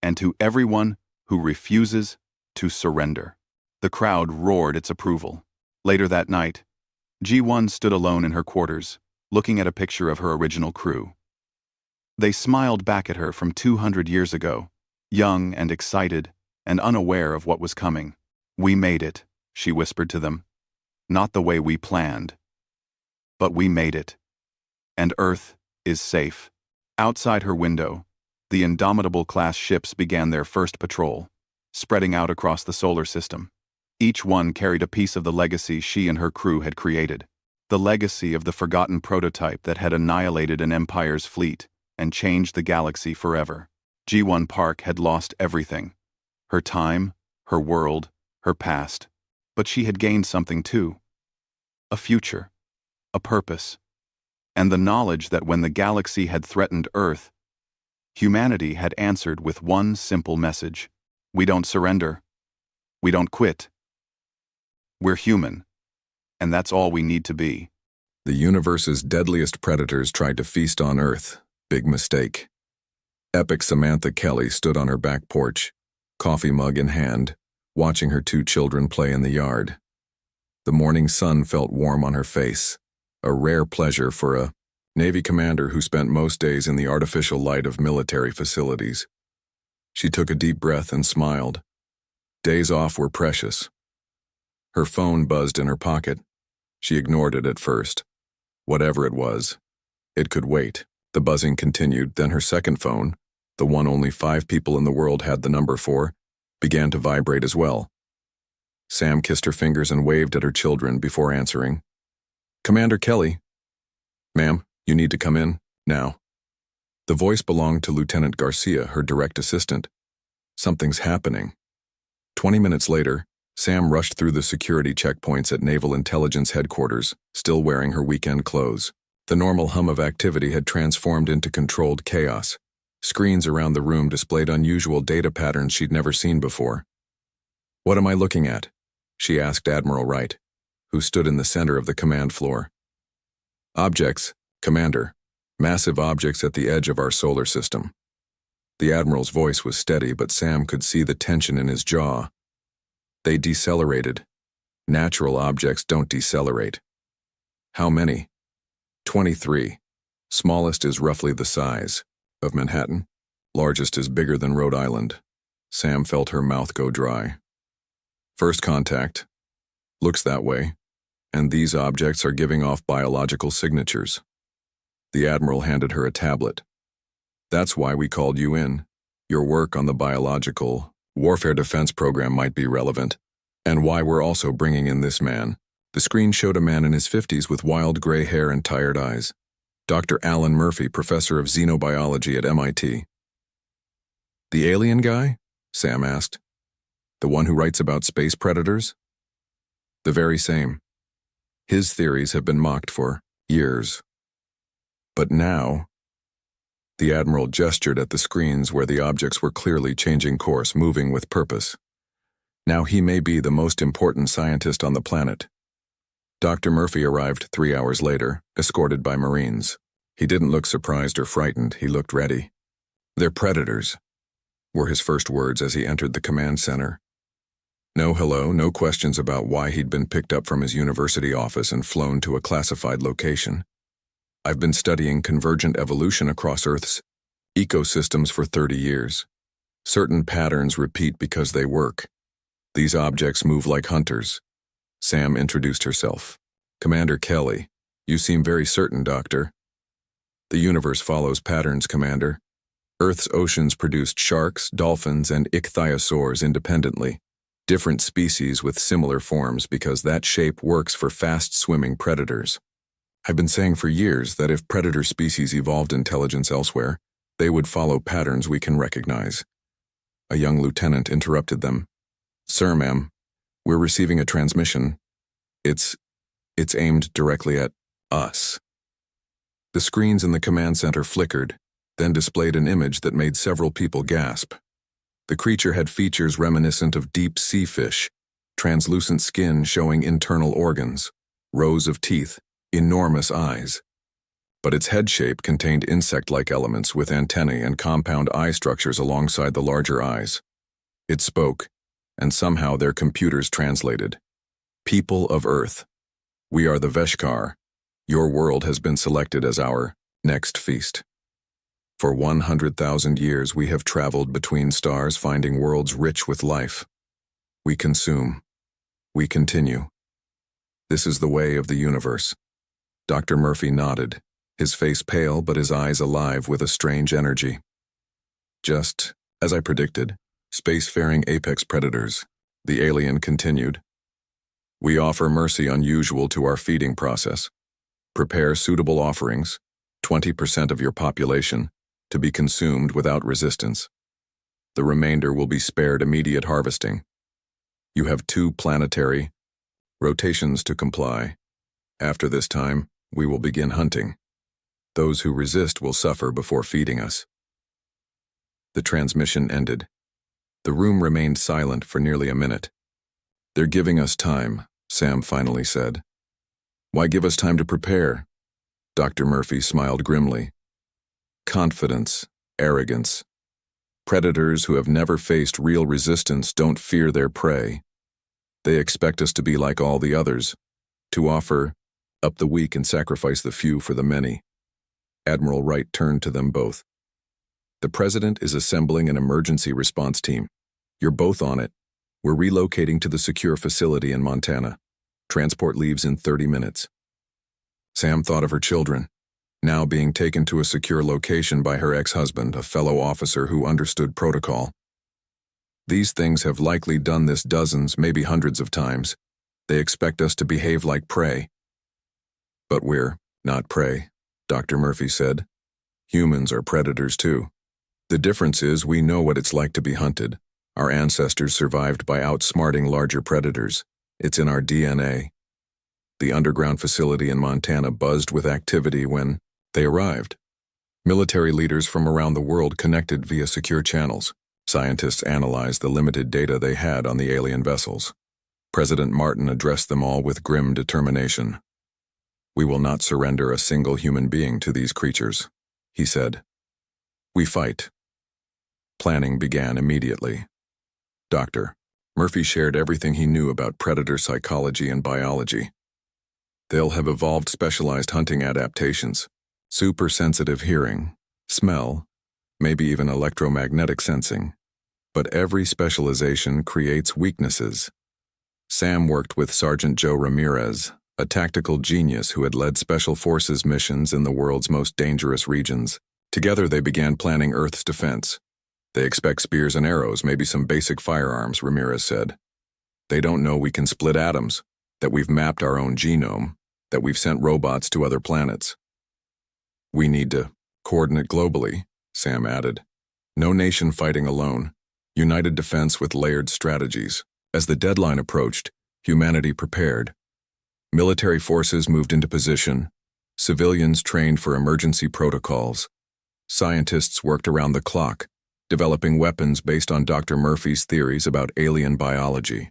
and to everyone who refuses to surrender. The crowd roared its approval. Later that night, G1 stood alone in her quarters, looking at a picture of her original crew. They smiled back at her from 200 years ago, young and excited and unaware of what was coming. We made it, she whispered to them. Not the way we planned. But we made it. And Earth is safe. Outside her window, the Indomitable-class ships began their first patrol, spreading out across the solar system. Each one carried a piece of the legacy she and her crew had created. The legacy of the forgotten prototype that had annihilated an empire's fleet and changed the galaxy forever. G1 Park had lost everything. Her time, her world, her past. But she had gained something too. A future. A purpose. And the knowledge that when the galaxy had threatened Earth, humanity had answered with one simple message. We don't surrender. We don't quit. We're human. And that's all we need to be. The universe's deadliest predators tried to feast on Earth. Big mistake. Epic Samantha Kelly stood on her back porch, coffee mug in hand, watching her 2 children play in the yard. The morning sun felt warm on her face, a rare pleasure for a Navy commander who spent most days in the artificial light of military facilities. She took a deep breath and smiled. Days off were precious. Her phone buzzed in her pocket. She ignored it at first. Whatever it was, it could wait. The buzzing continued, then her second phone, the one only 5 people in the world had the number for, began to vibrate as well. Sam kissed her fingers and waved at her children before answering. Commander Kelly. Ma'am, you need to come in, now. The voice belonged to Lieutenant Garcia, her direct assistant. Something's happening. 20 minutes later, Sam rushed through the security checkpoints at Naval Intelligence Headquarters, still wearing her weekend clothes. The normal hum of activity had transformed into controlled chaos. Screens around the room displayed unusual data patterns she'd never seen before. What am I looking at? She asked Admiral Wright, who stood in the center of the command floor. Objects, Commander. Massive objects at the edge of our solar system. The Admiral's voice was steady, but Sam could see the tension in his jaw. They decelerated. Natural objects don't decelerate. How many? 23. Smallest is roughly the size of Manhattan. Largest is bigger than Rhode Island. Sam felt her mouth go dry. First contact. Looks that way. And these objects are giving off biological signatures. The Admiral handed her a tablet. That's why we called you in. Your work on the biological warfare defense program might be relevant. And why we're also bringing in this man. The screen showed a man in his 50s with wild gray hair and tired eyes. Dr. Alan Murphy, professor of xenobiology at MIT. The alien guy? Sam asked. The one who writes about space predators? The very same. His theories have been mocked for years. But now, the Admiral gestured at the screens where the objects were clearly changing course, moving with purpose. Now he may be the most important scientist on the planet. Dr. Murphy arrived 3 hours later, escorted by Marines. He didn't look surprised or frightened, he looked ready. They're predators, were his first words as he entered the command center. No hello, no questions about why he'd been picked up from his university office and flown to a classified location. I've been studying convergent evolution across Earth's ecosystems for 30 years. Certain patterns repeat because they work. These objects move like hunters. Sam introduced herself. Commander Kelly, you seem very certain, Doctor. The universe follows patterns, Commander. Earth's oceans produced sharks, dolphins, and ichthyosaurs independently. Different species with similar forms because that shape works for fast-swimming predators. I've been saying for years that if predator species evolved intelligence elsewhere, they would follow patterns we can recognize. A young lieutenant interrupted them. Sir, ma'am, we're receiving a transmission. It's aimed directly at us. The screens in the command center flickered, then displayed an image that made several people gasp. The creature had features reminiscent of deep sea fish, translucent skin showing internal organs, rows of teeth, enormous eyes. But its head shape contained insect-like elements with antennae and compound eye structures alongside the larger eyes. It spoke, and somehow their computers translated. People of Earth, we are the Veshkar. Your world has been selected as our next feast. For 100,000 years we have traveled between stars finding worlds rich with life. We consume. We continue. This is the way of the universe. Dr. Murphy nodded, his face pale but his eyes alive with a strange energy. Just as I predicted, spacefaring apex predators, the alien continued. We offer mercy unusual to our feeding process. Prepare suitable offerings, 20% of your population, to be consumed without resistance. The remainder will be spared immediate harvesting. You have 2 planetary rotations to comply. After this time, we will begin hunting. Those who resist will suffer before feeding us. The transmission ended. The room remained silent for nearly a minute. They're giving us time, Sam finally said. Why give us time to prepare? Dr. Murphy smiled grimly. Confidence, arrogance. Predators who have never faced real resistance don't fear their prey. They expect us to be like all the others, to offer up the weak and sacrifice the few for the many. Admiral Wright turned to them both. The President is assembling an emergency response team. You're both on it. We're relocating to the secure facility in Montana. Transport leaves in 30 minutes. Sam thought of her children, now being taken to a secure location by her ex-husband, a fellow officer who understood protocol. These things have likely done this dozens, maybe hundreds of times. They expect us to behave like prey. But we're not prey, Dr. Murphy said. Humans are predators too. The difference is we know what it's like to be hunted. Our ancestors survived by outsmarting larger predators. It's in our DNA. The underground facility in Montana buzzed with activity when they arrived. Military leaders from around the world connected via secure channels. Scientists analyzed the limited data they had on the alien vessels. President Martin addressed them all with grim determination. "We will not surrender a single human being to these creatures," he said. "We fight." Planning began immediately. Dr. Murphy shared everything he knew about predator psychology and biology. They'll have evolved specialized hunting adaptations, super-sensitive hearing, smell, maybe even electromagnetic sensing. But every specialization creates weaknesses. Sam worked with Sergeant Joe Ramirez, a tactical genius who had led Special Forces missions in the world's most dangerous regions. Together they began planning Earth's defense. "They expect spears and arrows, maybe some basic firearms," Ramirez said. "They don't know we can split atoms, that we've mapped our own genome, that we've sent robots to other planets." "We need to coordinate globally," Sam added. "No nation fighting alone. United defense with layered strategies." As the deadline approached, humanity prepared. Military forces moved into position. Civilians trained for emergency protocols. Scientists worked around the clock, developing weapons based on Dr. Murphy's theories about alien biology.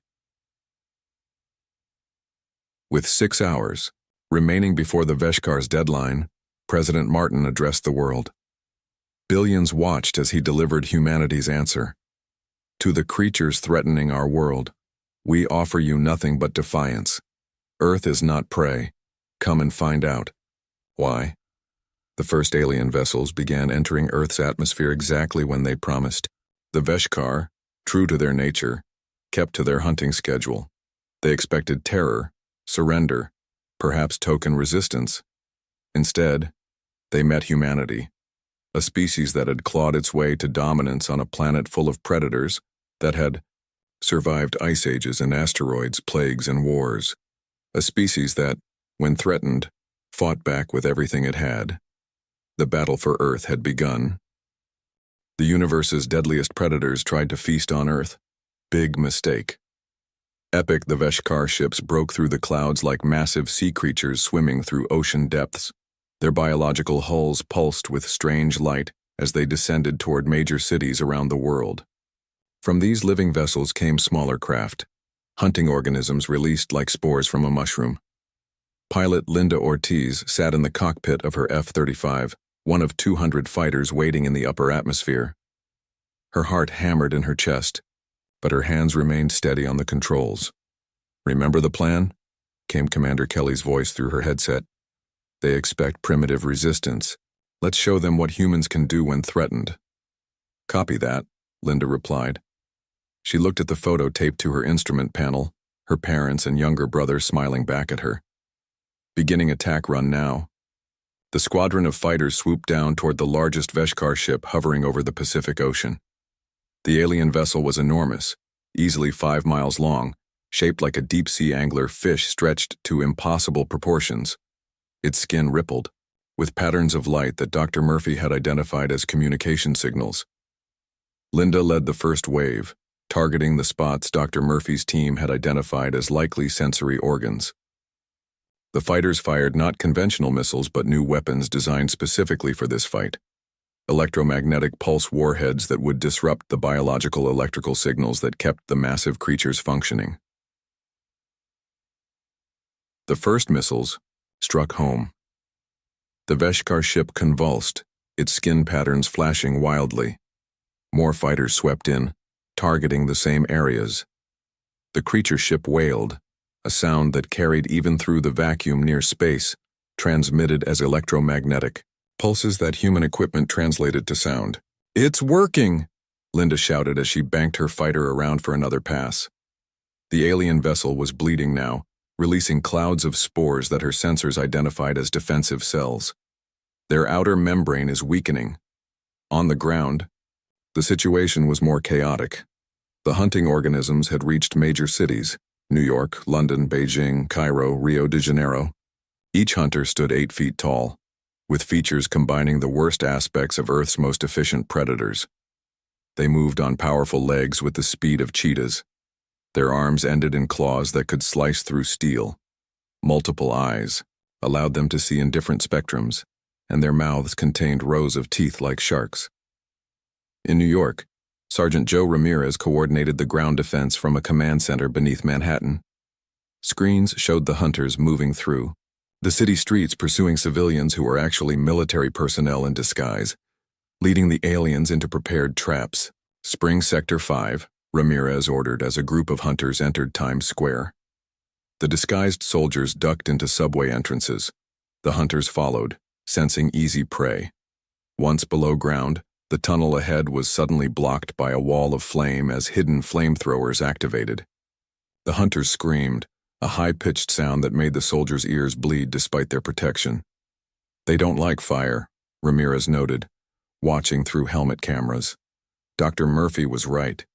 With 6 hours remaining before the Veshkar's deadline, President Martin addressed the world. Billions watched as he delivered humanity's answer. "To the creatures threatening our world, we offer you nothing but defiance. Earth is not prey. Come and find out." Why? The first alien vessels began entering Earth's atmosphere exactly when they promised. The Veshkar, true to their nature, kept to their hunting schedule. They expected terror, surrender, perhaps token resistance. Instead, they met humanity, a species that had clawed its way to dominance on a planet full of predators, that had survived ice ages and asteroids, plagues and wars. A species that, when threatened, fought back with everything it had. The battle for Earth had begun. The universe's deadliest predators tried to feast on Earth. Big mistake. Epic, the Veshkar ships broke through the clouds like massive sea creatures swimming through ocean depths. Their biological hulls pulsed with strange light as they descended toward major cities around the world. From these living vessels came smaller craft, hunting organisms released like spores from a mushroom. Pilot Linda Ortiz sat in the cockpit of her F-35, one of 200 fighters waiting in the upper atmosphere. Her heart hammered in her chest, but her hands remained steady on the controls. "Remember the plan?" came Commander Kelly's voice through her headset. "They expect primitive resistance. Let's show them what humans can do when threatened." "Copy that," Linda replied. She looked at the photo taped to her instrument panel, her parents and younger brother smiling back at her. "Beginning attack run now." The squadron of fighters swooped down toward the largest Veshkar ship hovering over the Pacific Ocean. The alien vessel was enormous, easily 5 miles long, shaped like a deep-sea angler fish stretched to impossible proportions. Its skin rippled, with patterns of light that Dr. Murphy had identified as communication signals. Linda led the first wave, targeting the spots Dr. Murphy's team had identified as likely sensory organs. The fighters fired not conventional missiles but new weapons designed specifically for this fight. Electromagnetic pulse warheads that would disrupt the biological electrical signals that kept the massive creatures functioning. The first missiles struck home. The Veshkar ship convulsed, its skin patterns flashing wildly. More fighters swept in, targeting the same areas. The creature ship wailed, a sound that carried even through the vacuum near space, transmitted as electromagnetic pulses that human equipment translated to sound. "It's working!" Linda shouted as she banked her fighter around for another pass. The alien vessel was bleeding now, releasing clouds of spores that her sensors identified as defensive cells. Their outer membrane is weakening. On the ground, the situation was more chaotic. The hunting organisms had reached major cities: New York, London, Beijing, Cairo, Rio de Janeiro. Each hunter stood 8 feet tall, with features combining the worst aspects of Earth's most efficient predators. They moved on powerful legs with the speed of cheetahs. Their arms ended in claws that could slice through steel. Multiple eyes allowed them to see in different spectrums, and their mouths contained rows of teeth like sharks. In New York, Sergeant Joe Ramirez coordinated the ground defense from a command center beneath Manhattan. Screens showed the hunters moving through the city streets, pursuing civilians who were actually military personnel in disguise, leading the aliens into prepared traps. Spring Sector 5, Ramirez ordered as a group of hunters entered Times Square. The disguised soldiers ducked into subway entrances. The hunters followed, sensing easy prey. Once below ground, the tunnel ahead was suddenly blocked by a wall of flame as hidden flamethrowers activated. The hunters screamed, a high-pitched sound that made the soldiers' ears bleed despite their protection. "They don't like fire," Ramirez noted, watching through helmet cameras. Dr. Murphy was right.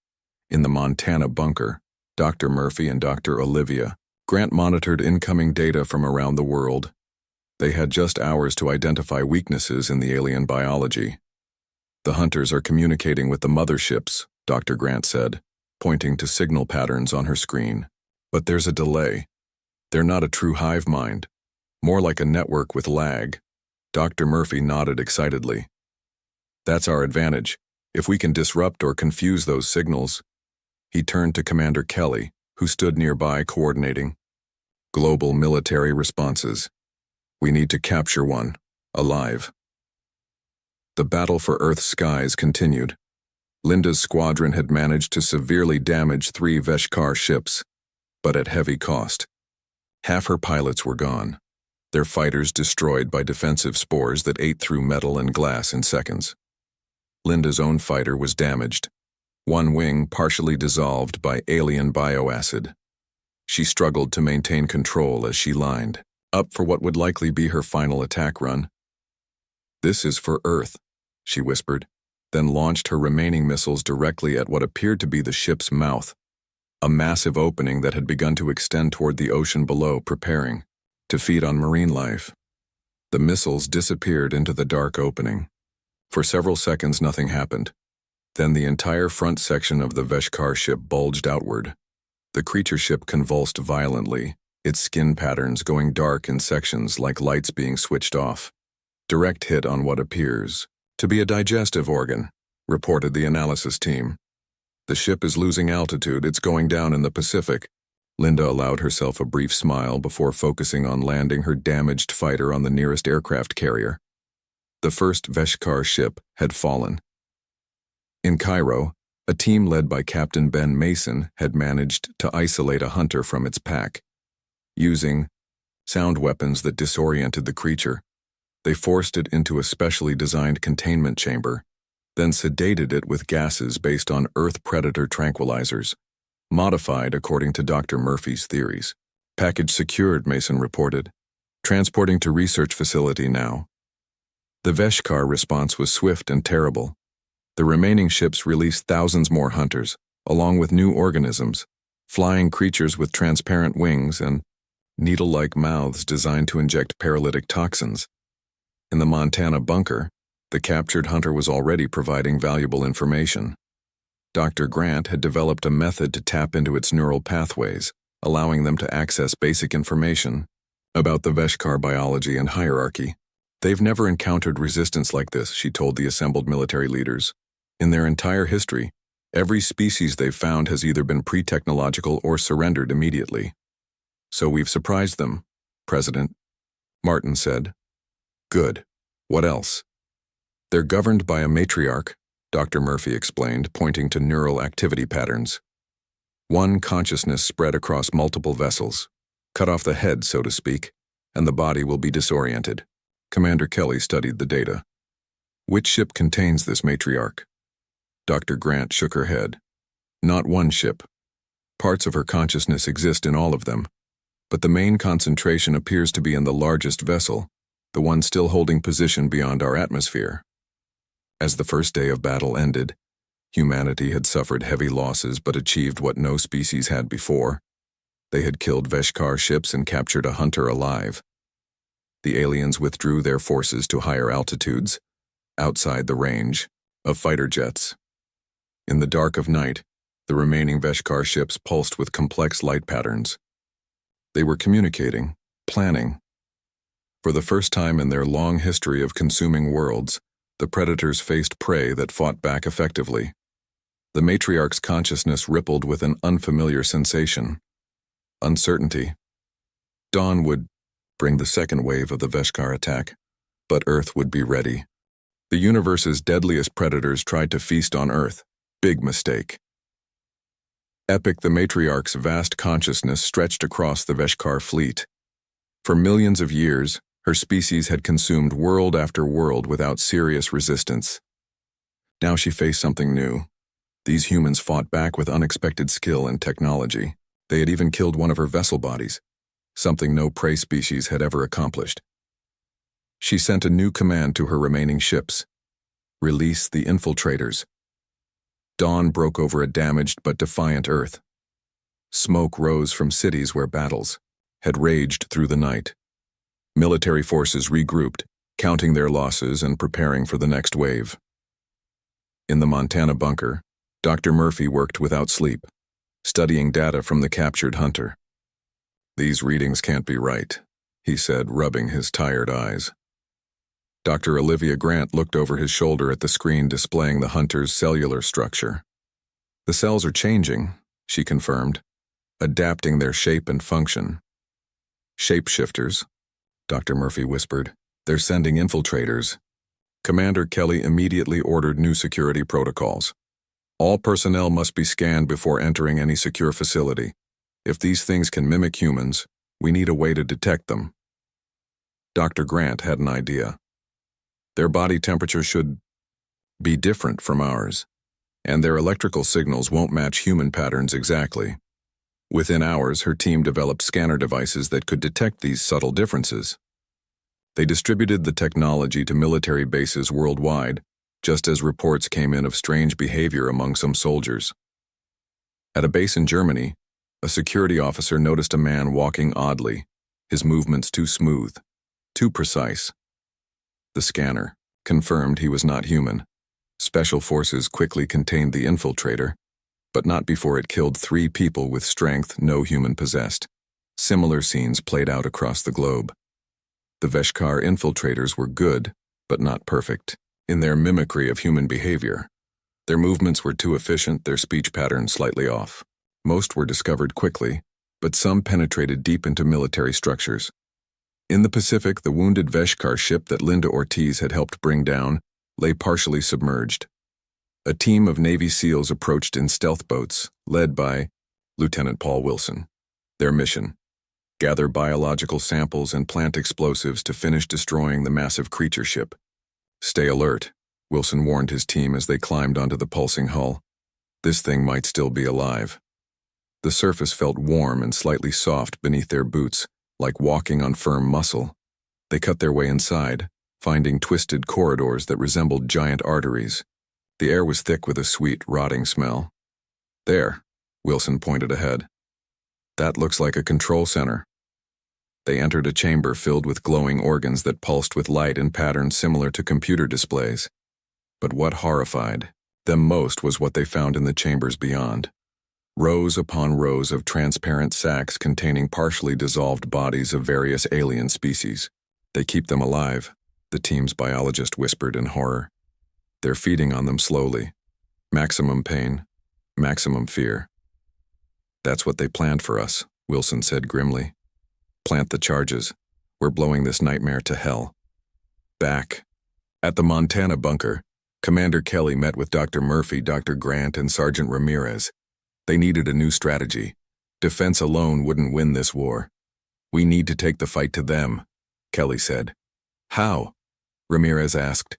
In the Montana bunker, Dr. Murphy and Dr. Olivia Grant monitored incoming data from around the world. They had just hours to identify weaknesses in the alien biology. "The hunters are communicating with the motherships," Dr. Grant said, pointing to signal patterns on her screen. "But there's a delay. They're not a true hive mind, more like a network with lag." Dr. Murphy nodded excitedly. "That's our advantage, if we can disrupt or confuse those signals." He turned to Commander Kelly, who stood nearby coordinating. "Global military responses. We need to capture one, alive." The battle for Earth's skies continued. Linda's squadron had managed to severely damage 3 Veshkar ships, but at heavy cost. Half her pilots were gone, their fighters destroyed by defensive spores that ate through metal and glass in seconds. Linda's own fighter was damaged, one wing partially dissolved by alien bioacid. She struggled to maintain control as she lined up for what would likely be her final attack run. "This is for Earth," she whispered, then launched her remaining missiles directly at what appeared to be the ship's mouth, a massive opening that had begun to extend toward the ocean below, preparing to feed on marine life. The missiles disappeared into the dark opening. For several seconds nothing happened. Then the entire front section of the Veshkar ship bulged outward. The creature ship convulsed violently, its skin patterns going dark in sections like lights being switched off. "Direct hit on what appears to be a digestive organ," reported the analysis team. "The ship is losing altitude, it's going down in the Pacific." Linda allowed herself a brief smile before focusing on landing her damaged fighter on the nearest aircraft carrier. The first Veshkar ship had fallen. In Cairo, a team led by Captain Ben Mason had managed to isolate a hunter from its pack. Using sound weapons that disoriented the creature, they forced it into a specially designed containment chamber, then sedated it with gases based on Earth predator tranquilizers, modified according to Dr. Murphy's theories. "Package secured," Mason reported. "Transporting to research facility now." The Veshkar response was swift and terrible. The remaining ships released thousands more hunters, along with new organisms, flying creatures with transparent wings and needle-like mouths designed to inject paralytic toxins. In the Montana bunker, the captured hunter was already providing valuable information. Dr. Grant had developed a method to tap into its neural pathways, allowing them to access basic information about the Veshkar biology and hierarchy. "They've never encountered resistance like this," she told the assembled military leaders. "In their entire history, every species they've found has either been pre-technological or surrendered immediately." "So we've surprised them," President Martin said. "Good. What else?" "They're governed by a matriarch," Dr. Murphy explained, pointing to neural activity patterns. "One consciousness spread across multiple vessels. Cut off the head, so to speak, and the body will be disoriented." Commander Kelly studied the data. "Which ship contains this matriarch?" Dr. Grant shook her head. "Not one ship. Parts of her consciousness exist in all of them, but the main concentration appears to be in the largest vessel, the one still holding position beyond our atmosphere." As the first day of battle ended, Humanity had suffered heavy losses but achieved what no species had before. They had killed Veshkar ships and captured a hunter alive. The aliens withdrew their forces to higher altitudes, outside the range of fighter jets. In the dark of night, the remaining Veshkar ships pulsed with complex light patterns. They were communicating, planning. For the first time in their long history of consuming worlds, the predators faced prey that fought back effectively. The matriarch's consciousness rippled with an unfamiliar sensation. Uncertainty. Dawn would bring the second wave of the Veshkar attack, but Earth would be ready. The universe's deadliest predators tried to feast on Earth. Big mistake. Epic, the matriarch's vast consciousness stretched across the Veshkar fleet. For millions of years, her species had consumed world after world without serious resistance. Now she faced something new. These humans fought back with unexpected skill and technology. They had even killed one of her vessel bodies, something no prey species had ever accomplished. She sent a new command to her remaining ships. Release the infiltrators. Dawn broke over a damaged but defiant Earth. Smoke rose from cities where battles had raged through the night. Military forces regrouped, counting their losses and preparing for the next wave. In the Montana bunker, Dr. Murphy worked without sleep, studying data from the captured hunter. "These readings can't be right," he said, rubbing his tired eyes. Dr. Olivia Grant looked over his shoulder at the screen displaying the hunter's cellular structure. "The cells are changing," she confirmed, "adapting their shape and function." "Shapeshifters," Dr. Murphy whispered. "They're sending infiltrators." Commander Kelly immediately ordered new security protocols. "All personnel must be scanned before entering any secure facility. If these things can mimic humans, we need a way to detect them." Dr. Grant had an idea. "Their body temperature should be different from ours, and their electrical signals won't match human patterns exactly." Within hours, her team developed scanner devices that could detect these subtle differences. They distributed the technology to military bases worldwide, just as reports came in of strange behavior among some soldiers. At a base in Germany, a security officer noticed a man walking oddly, his movements too smooth, too precise. The scanner confirmed he was not human. Special forces quickly contained the infiltrator, but not before it killed 3 people with strength no human possessed. Similar scenes played out across the globe. The Veshkar infiltrators were good, but not perfect, in their mimicry of human behavior. Their movements were too efficient, their speech patterns slightly off. Most were discovered quickly, but some penetrated deep into military structures. In the Pacific, the wounded Veshkar ship that Linda Ortiz had helped bring down lay partially submerged. A team of Navy SEALs approached in stealth boats, led by Lieutenant Paul Wilson. Their mission: gather biological samples and plant explosives to finish destroying the massive creature ship. "Stay alert," Wilson warned his team as they climbed onto the pulsing hull. "This thing might still be alive." The surface felt warm and slightly soft beneath their boots, like walking on firm muscle. They cut their way inside, finding twisted corridors that resembled giant arteries. The air was thick with a sweet, rotting smell. "There," Wilson pointed ahead. "That looks like a control center." They entered a chamber filled with glowing organs that pulsed with light in patterns similar to computer displays. But what horrified them most was what they found in the chambers beyond. Rows upon rows of transparent sacs containing partially dissolved bodies of various alien species. "They keep them alive," the team's biologist whispered in horror. "They're feeding on them slowly. Maximum pain, maximum fear." "That's what they planned for us," Wilson said grimly. "Plant the charges. We're blowing this nightmare to hell." Back at the Montana bunker, Commander Kelly met with Dr. Murphy, Dr. Grant, and Sergeant Ramirez. They needed a new strategy. Defense alone wouldn't win this war. "We need to take the fight to them," Kelly said. "How?" Ramirez asked.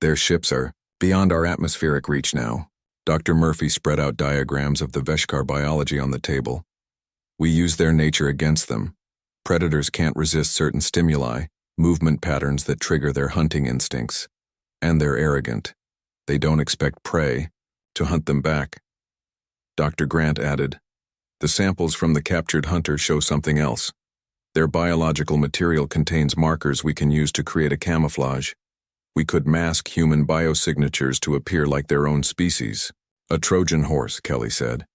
"Their ships are beyond our atmospheric reach now." Dr. Murphy spread out diagrams of the Veshkar biology on the table. "We use their nature against them. Predators can't resist certain stimuli, movement patterns that trigger their hunting instincts. And they're arrogant. They don't expect prey, To hunt them back. Dr. Grant added, the samples from the captured hunter show something else. Their biological material contains markers we can use to create a camouflage. We could mask human biosignatures to appear like their own species. A Trojan horse, Kelly said.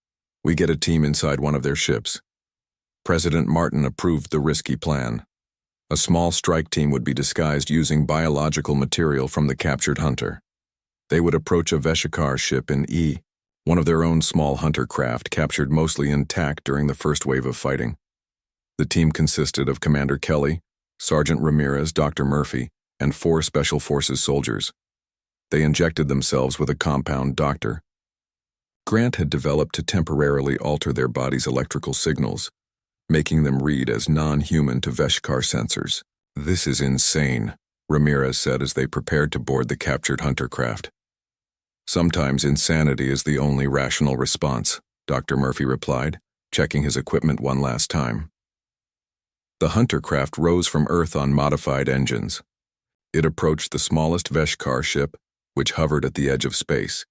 We get a team inside one of their ships. President Martin approved the risky plan. A small strike team would be disguised using biological material from the captured hunter. They would approach a Veshikar ship in one of their own small hunter craft captured mostly intact during the first wave of fighting. The team consisted of Commander Kelly, Sergeant Ramirez, Dr. Murphy, and 4 Special Forces soldiers. They injected themselves with a compound Dr. Grant had developed to temporarily alter their body's electrical signals, making them read as non-human to Veshikar sensors. This is insane, Ramirez said as they prepared to board the captured hunter craft. Sometimes insanity is the only rational response, Dr. Murphy replied, checking his equipment one last time. The hunter craft rose from Earth on modified engines. It approached the smallest Veshikar ship, which hovered at the edge of space.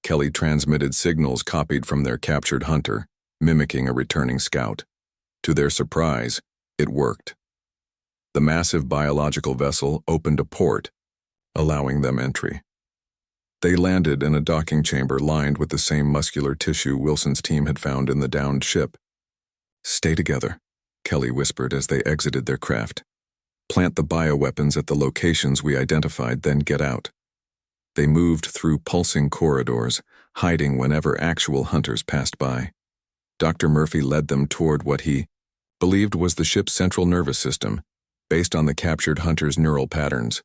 Kelly transmitted signals copied from their captured hunter, mimicking a returning scout. To their surprise, it worked. The massive biological vessel opened a port, allowing them entry. They landed in a docking chamber lined with the same muscular tissue Wilson's team had found in the downed ship. Stay together, Kelly whispered as they exited their craft. Plant the bioweapons at the locations we identified, then get out. They moved through pulsing corridors, hiding whenever actual hunters passed by. Dr. Murphy led them toward what he believed was the ship's central nervous system, based on the captured hunter's neural patterns.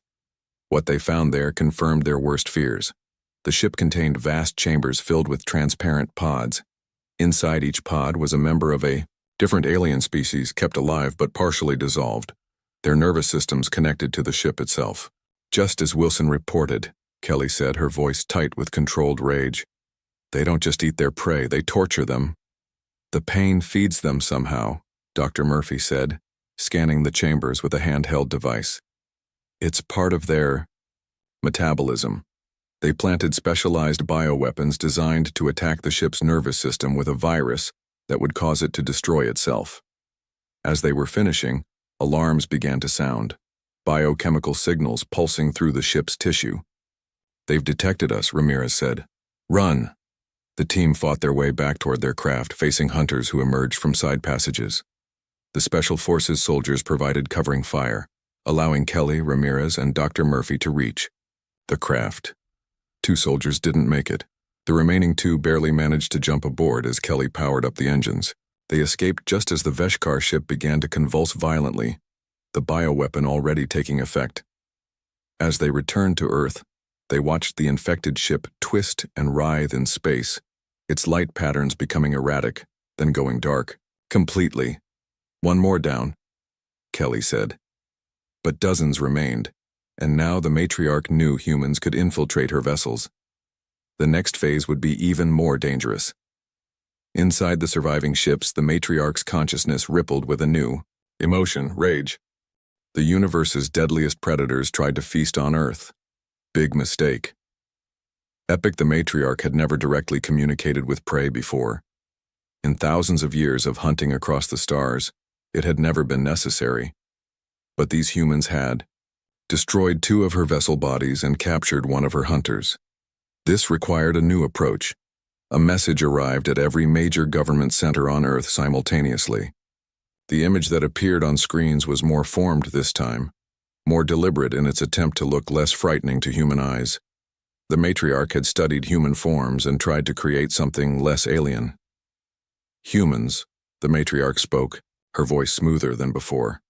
What they found there confirmed their worst fears. The ship contained vast chambers filled with transparent pods. Inside each pod was a member of a different alien species kept alive but partially dissolved, their nervous systems connected to the ship itself. Just as Wilson reported, Kelly said, her voice tight with controlled rage. They don't just eat their prey, they torture them. The pain feeds them somehow, Dr. Murphy said, scanning the chambers with a handheld device. It's part of their metabolism. They planted specialized bioweapons designed to attack the ship's nervous system with a virus that would cause it to destroy itself. As they were finishing, alarms began to sound, biochemical signals pulsing through the ship's tissue. They've detected us, Ramirez said. Run! The team fought their way back toward their craft, facing hunters who emerged from side passages. The Special Forces soldiers provided covering fire, allowing Kelly, Ramirez, and Dr. Murphy to reach the craft. 2 soldiers didn't make it. The remaining 2 barely managed to jump aboard as Kelly powered up the engines. They escaped just as the Veshikar ship began to convulse violently, the bioweapon already taking effect. As they returned to Earth, they watched the infected ship twist and writhe in space, its light patterns becoming erratic, then going dark, completely. One more down, Kelly said. But dozens remained, and now the matriarch knew humans could infiltrate her vessels. The next phase would be even more dangerous. Inside the surviving ships, the matriarch's consciousness rippled with a new emotion, rage. The universe's deadliest predators tried to feast on Earth. Big mistake. Epic the matriarch had never directly communicated with prey before. In thousands of years of hunting across the stars, it had never been necessary. But these humans had destroyed 2 of her vessel bodies and captured 1 of her hunters. This required a new approach. A message arrived at every major government center on Earth simultaneously. The image that appeared on screens was more formed this time, more deliberate in its attempt to look less frightening to human eyes. The matriarch had studied human forms and tried to create something less alien. Humans, the matriarch spoke, her voice smoother than before.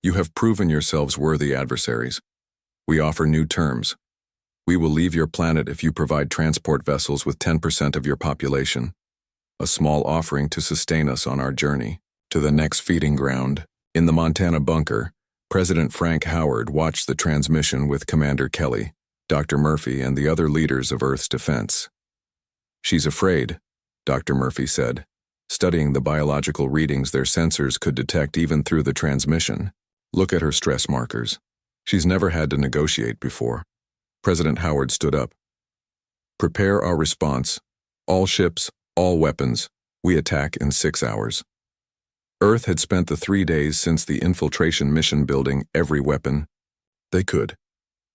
You have proven yourselves worthy adversaries. We offer new terms. We will leave your planet if you provide transport vessels with 10% of your population. A small offering to sustain us on our journey to the next feeding ground. In the Montana bunker, President Frank Howard watched the transmission with Commander Kelly, Dr. Murphy, and the other leaders of Earth's defense. She's afraid, Dr. Murphy said, studying the biological readings their sensors could detect even through the transmission. Look at her stress markers. She's never had to negotiate before. President Howard stood up. Prepare our response. All ships, all weapons. We attack in 6 hours. Earth had spent the 3 days since the infiltration mission building every weapon they could.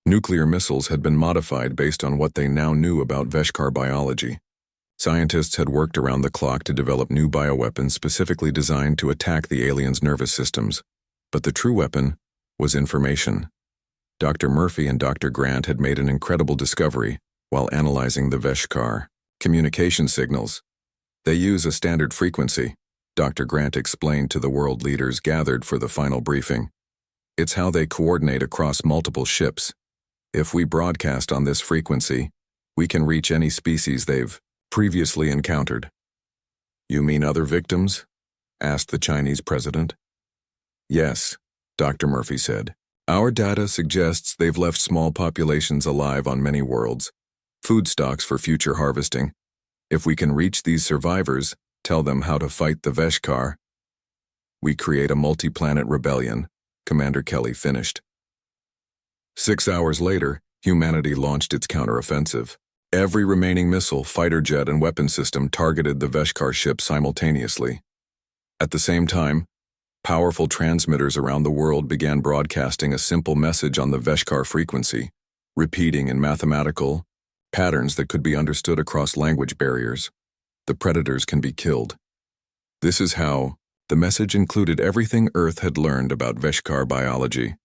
Nuclear missiles had been modified based on what they now knew about Veshkar biology. Scientists had worked around the clock to develop new bioweapons specifically designed to attack the aliens' nervous systems. But the true weapon was information. Dr. Murphy and Dr. Grant had made an incredible discovery while analyzing the Veshkar communication signals. They use a standard frequency, Dr. Grant explained to the world leaders gathered for the final briefing. It's how they coordinate across multiple ships. If we broadcast on this frequency, we can reach any species they've previously encountered. You mean other victims? Asked the Chinese president. Yes, Dr. Murphy said. Our data suggests they've left small populations alive on many worlds, food stocks for future harvesting. If we can reach these survivors, tell them how to fight the Veshkar, we create a multi-planet rebellion, Commander Kelly finished. 6 hours later, humanity launched its counteroffensive. Every remaining missile, fighter jet, and weapon system targeted the Veshkar ship simultaneously. At the same time, powerful transmitters around the world began broadcasting a simple message on the Veshkar frequency, repeating in mathematical patterns that could be understood across language barriers. The predators can be killed. This is how the message included everything Earth had learned about Veshkar biology,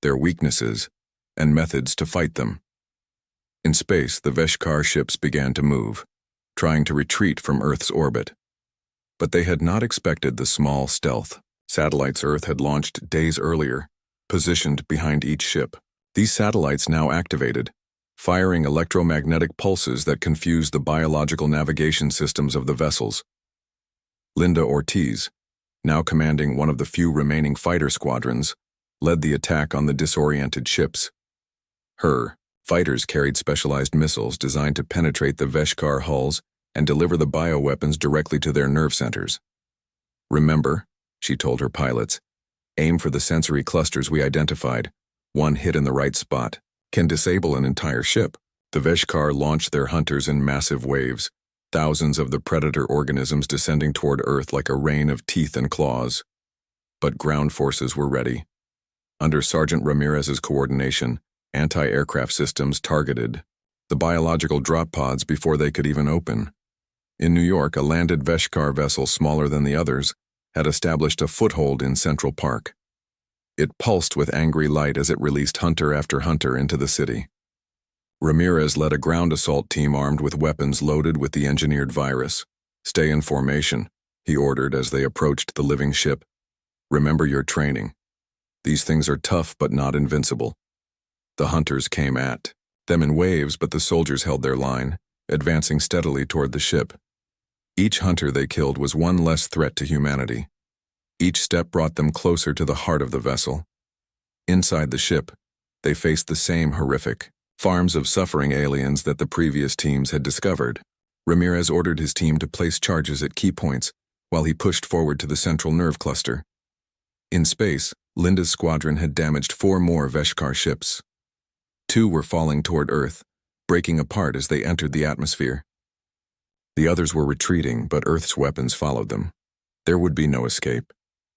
their weaknesses, and methods to fight them. In space, the Veshkar ships began to move, trying to retreat from Earth's orbit. But they had not expected the small stealth satellites Earth had launched days earlier, positioned behind each ship. These satellites now activated, firing electromagnetic pulses that confused the biological navigation systems of the vessels. Linda Ortiz, now commanding one of the few remaining fighter squadrons, led the attack on the disoriented ships. Her fighters carried specialized missiles designed to penetrate the Veshkar hulls and deliver the bioweapons directly to their nerve centers. Remember, she told her pilots, aim for the sensory clusters we identified. One hit in the right spot can disable an entire ship. The Veshkar launched their hunters in massive waves, thousands of the predator organisms descending toward Earth like a rain of teeth and claws. But ground forces were ready. Under Sergeant Ramirez's coordination, anti-aircraft systems targeted the biological drop pods before they could even open. In New York, a landed Veshkar vessel smaller than the others had established a foothold in Central Park. It pulsed with angry light as it released hunter after hunter into the city. Ramirez led a ground assault team armed with weapons loaded with the engineered virus. Stay in formation, he ordered as they approached the living ship. Remember your training. These things are tough but not invincible. The hunters came at them in waves, but the soldiers held their line, advancing steadily toward the ship. Each hunter they killed was one less threat to humanity. Each step brought them closer to the heart of the vessel. Inside the ship, they faced the same horrific farms of suffering aliens that the previous teams had discovered. Ramirez ordered his team to place charges at key points while he pushed forward to the central nerve cluster. In space, Linda's squadron had damaged 4 more Veshkar ships. 2 were falling toward Earth, breaking apart as they entered the atmosphere. The others were retreating, but Earth's weapons followed them. There would be no escape.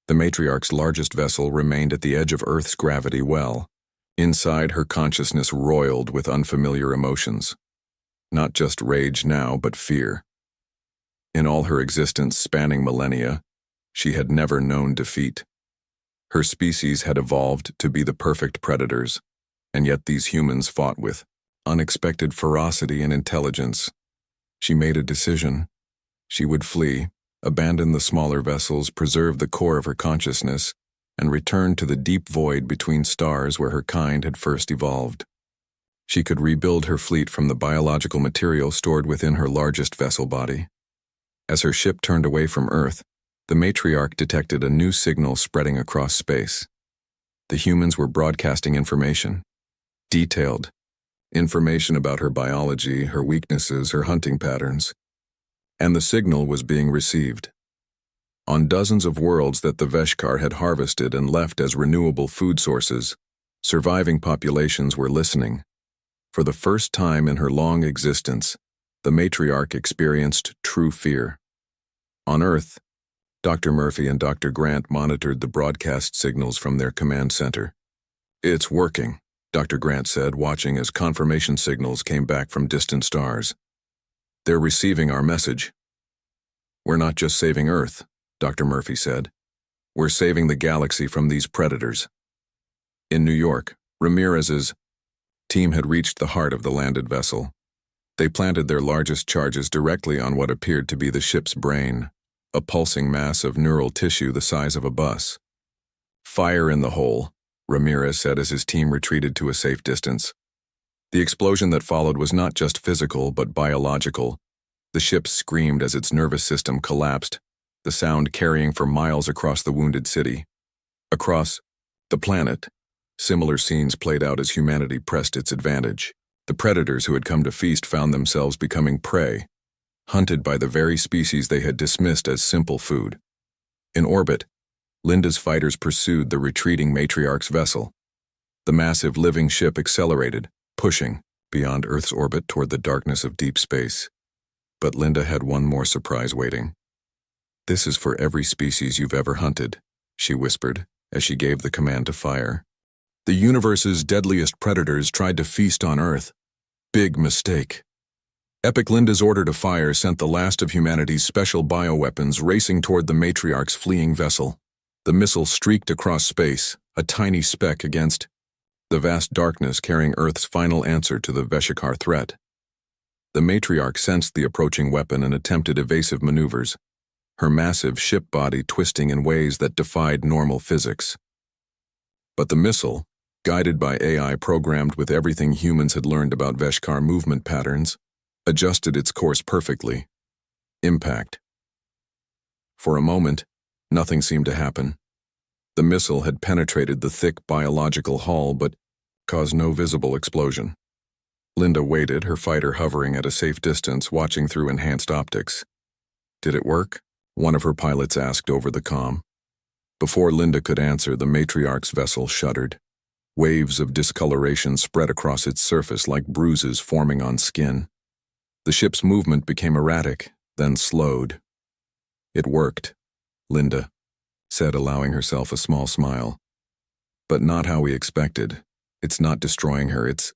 The matriarch's largest vessel remained at the edge of Earth's gravity well. Inside, her consciousness roiled with unfamiliar emotions. Not just rage now, but fear. In all her existence spanning millennia, she had never known defeat. Her species had evolved to be the perfect predators, and yet these humans fought with unexpected ferocity and intelligence. She made a decision. She would flee, abandon the smaller vessels, preserve the core of her consciousness, and return to the deep void between stars where her kind had first evolved. She could rebuild her fleet from the biological material stored within her largest vessel body. As her ship turned away from Earth, the matriarch detected a new signal spreading across space. The humans were broadcasting information. Detailed information about her biology, her weaknesses, her hunting patterns. And the signal was being received. On dozens of worlds that the Veshkar had harvested and left as renewable food sources, surviving populations were listening. For the first time in her long existence, The matriarch experienced true fear. On Earth, Dr. Murphy and Dr. Grant monitored the broadcast signals from their command center. "It's working," Dr. Grant said, watching as confirmation signals came back from distant stars. "They're receiving our message." "We're not just saving Earth," Dr. Murphy said. "We're saving the galaxy from these predators." In New York, Ramirez's team had reached the heart of the landed vessel. They planted their largest charges directly on what appeared to be the ship's brain, a pulsing mass of neural tissue the size of a bus. "Fire in the hole," Ramirez said as his team retreated to a safe distance. The explosion that followed was not just physical but biological. The ship screamed as its nervous system collapsed, the sound carrying for miles across the wounded city. Across the planet, similar scenes played out as humanity pressed its advantage. The predators who had come to feast found themselves becoming prey, hunted by the very species they had dismissed as simple food. In orbit, Linda's fighters pursued the retreating matriarch's vessel. The massive living ship accelerated, pushing beyond Earth's orbit toward the darkness of deep space. But Linda had one more surprise waiting. "This is for every species you've ever hunted," she whispered as she gave the command to fire. "The universe's deadliest predators tried to feast on Earth. Big mistake." Epic Linda's order to fire sent the last of humanity's special bioweapons racing toward the matriarch's fleeing vessel. The missile streaked across space, a tiny speck against the vast darkness carrying Earth's final answer to the Veshikar threat. The matriarch sensed the approaching weapon and attempted evasive maneuvers, her massive ship body twisting in ways that defied normal physics. But the missile, guided by AI programmed with everything humans had learned about Veshikar movement patterns, adjusted its course perfectly. Impact. For a moment, nothing seemed to happen. The missile had penetrated the thick biological hull but caused no visible explosion. Linda waited, her fighter hovering at a safe distance, watching through enhanced optics. "Did it work?" one of her pilots asked over the comm. Before Linda could answer, the matriarch's vessel shuddered. Waves of discoloration spread across its surface like bruises forming on skin. The ship's movement became erratic, then slowed. "It worked," Linda said, allowing herself a small smile. "But not how we expected. It's not destroying her, it's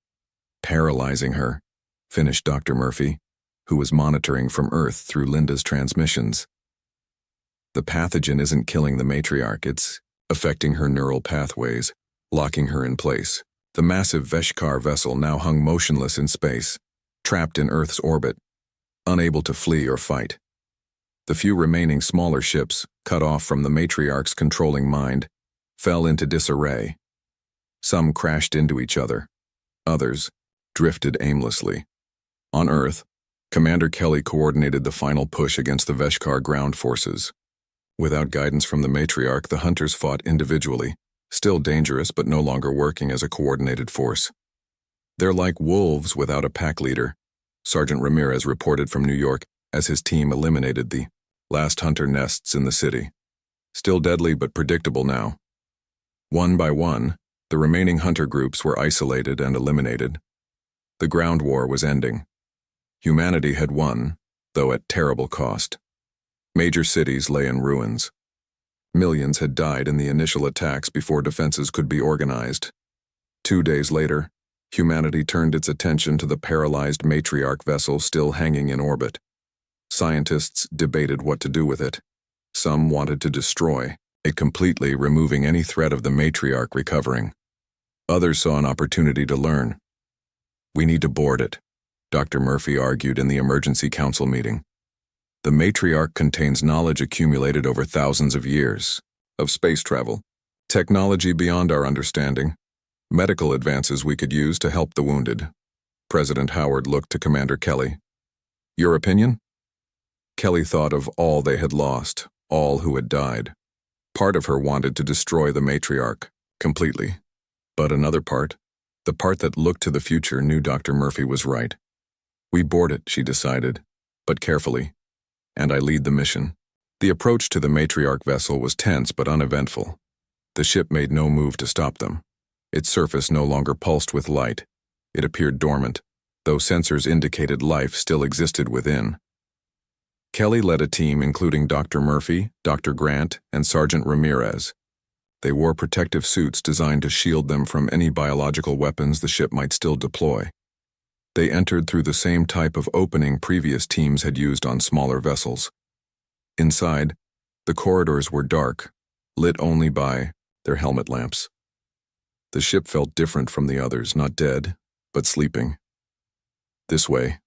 paralyzing her," finished Dr. Murphy, who was monitoring from Earth through Linda's transmissions. "The pathogen isn't killing the matriarch, it's affecting her neural pathways, locking her in place." The massive Veshikar vessel now hung motionless in space, trapped in Earth's orbit, unable to flee or fight. The few remaining smaller ships, cut off from the matriarch's controlling mind, fell into disarray. Some crashed into each other. Others drifted aimlessly. On Earth, Commander Kelly coordinated the final push against the Veshikar ground forces. Without guidance from the matriarch, the hunters fought individually, still dangerous but no longer working as a coordinated force. "They're like wolves without a pack leader," Sergeant Ramirez reported from New York as his team eliminated the last hunter nests in the city. Still deadly but predictable now. One by one, the remaining hunter groups were isolated and eliminated. The ground war was ending. Humanity had won, though at terrible cost. Major cities lay in ruins. Millions had died in the initial attacks before defenses could be organized. 2 days later, humanity turned its attention to the paralyzed matriarch vessel still hanging in orbit. Scientists debated what to do with it. Some wanted to destroy it completely, removing any threat of the matriarch recovering. Others saw an opportunity to learn. "We need to board it," Dr. Murphy argued in the emergency council meeting. "The matriarch contains knowledge accumulated over thousands of years of space travel, technology beyond our understanding, medical advances we could use to help the wounded." President Howard looked to Commander Kelly. "Your opinion?" Kelly thought of all they had lost, all who had died. Part of her wanted to destroy the matriarch completely. But another part, the part that looked to the future, knew Dr. Murphy was right. "We board it," she decided, "but carefully. And I lead the mission." The approach to the matriarch vessel was tense but uneventful. The ship made no move to stop them. Its surface no longer pulsed with light. It appeared dormant, though sensors indicated life still existed within. Kelly led a team including Dr. Murphy, Dr. Grant, and Sergeant Ramirez. They wore protective suits designed to shield them from any biological weapons the ship might still deploy. They entered through the same type of opening previous teams had used on smaller vessels. Inside, the corridors were dark, lit only by their helmet lamps. The ship felt different from the others, not dead, but sleeping. "This way,"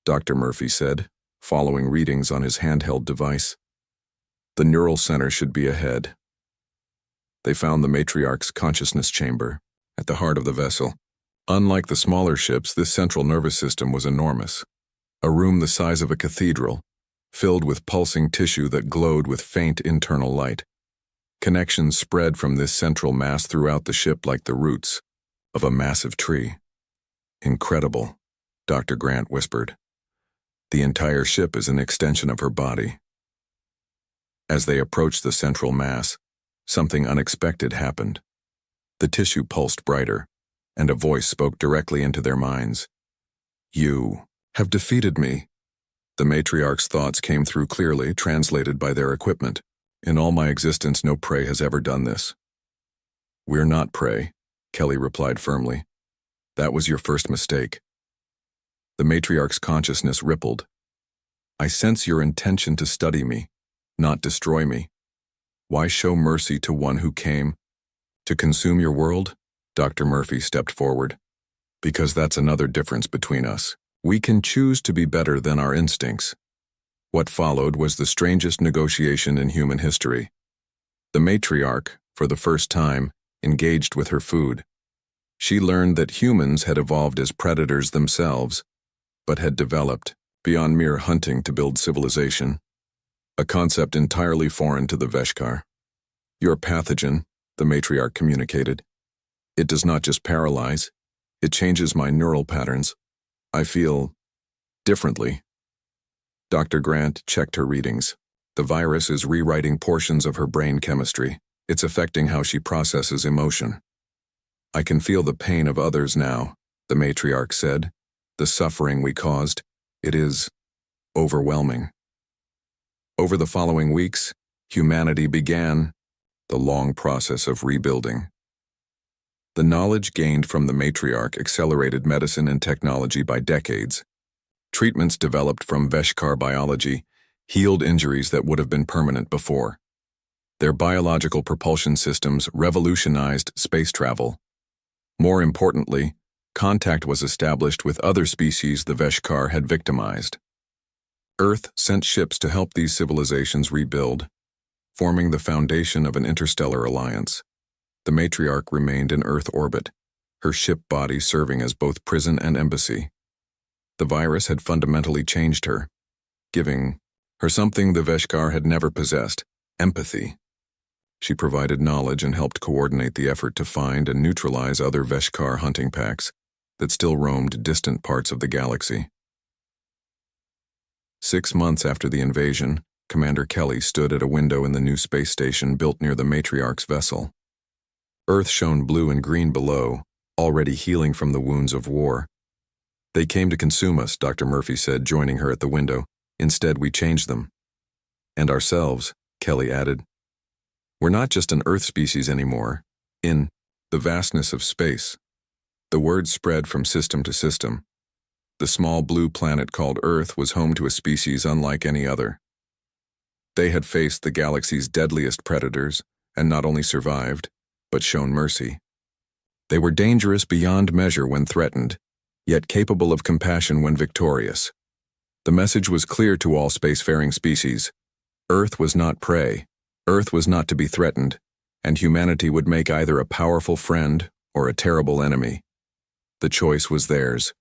Dr. Murphy said, following readings on his handheld device. "The neural center should be ahead." They found the matriarch's consciousness chamber, at the heart of the vessel. Unlike the smaller ships, this central nervous system was enormous. A room the size of a cathedral, filled with pulsing tissue that glowed with faint internal light. Connections spread from this central mass throughout the ship like the roots of a massive tree. "Incredible," Dr. Grant whispered. "The entire ship is an extension of her body." As they approached the central mass, something unexpected happened. The tissue pulsed brighter, and a voice spoke directly into their minds. "You have defeated me." The matriarch's thoughts came through clearly, translated by their equipment. "In all my existence, no prey has ever done this." "We're not prey," Kelly replied firmly. "That was your first mistake." The matriarch's consciousness rippled. "I sense your intention to study me, not destroy me. Why show mercy to one who came to consume your world?" Dr. Murphy stepped forward. "Because that's another difference between us. We can choose to be better than our instincts." What followed was the strangest negotiation in human history. The matriarch, for the first time, engaged with her food. She learned that humans had evolved as predators themselves, but had developed, beyond mere hunting, to build civilization. A concept entirely foreign to the Veshkar. "Your pathogen," the matriarch communicated. "It does not just paralyze, it changes my neural patterns. I feel differently." Dr. Grant checked her readings. "The virus is rewriting portions of her brain chemistry. It's affecting how she processes emotion." "I can feel the pain of others now," the matriarch said. "The suffering we caused. It is overwhelming." Over the following weeks, humanity began the long process of rebuilding. The knowledge gained from the matriarch accelerated medicine and technology by decades. Treatments developed from Veshkar biology healed injuries that would have been permanent before. Their biological propulsion systems revolutionized space travel. More importantly, contact was established with other species the Veshkar had victimized. Earth sent ships to help these civilizations rebuild, forming the foundation of an interstellar alliance. The matriarch remained in Earth orbit, her ship body serving as both prison and embassy. The virus had fundamentally changed her, giving her something the Veshkar had never possessed: empathy. She provided knowledge and helped coordinate the effort to find and neutralize other Veshkar hunting packs that still roamed distant parts of the galaxy. 6 months after the invasion, Commander Kelly stood at a window in the new space station built near the matriarch's vessel. Earth shone blue and green below, already healing from the wounds of war. "They came to consume us," Dr. Murphy said, joining her at the window. "Instead, we changed them." "And ourselves," Kelly added. "We're not just an Earth species anymore. In the vastness of space." The word spread from system to system. The small blue planet called Earth was home to a species unlike any other. They had faced the galaxy's deadliest predators, and not only survived, but shown mercy. They were dangerous beyond measure when threatened, yet capable of compassion when victorious. The message was clear to all spacefaring species. Earth was not prey, Earth was not to be threatened, and humanity would make either a powerful friend or a terrible enemy. The choice was theirs.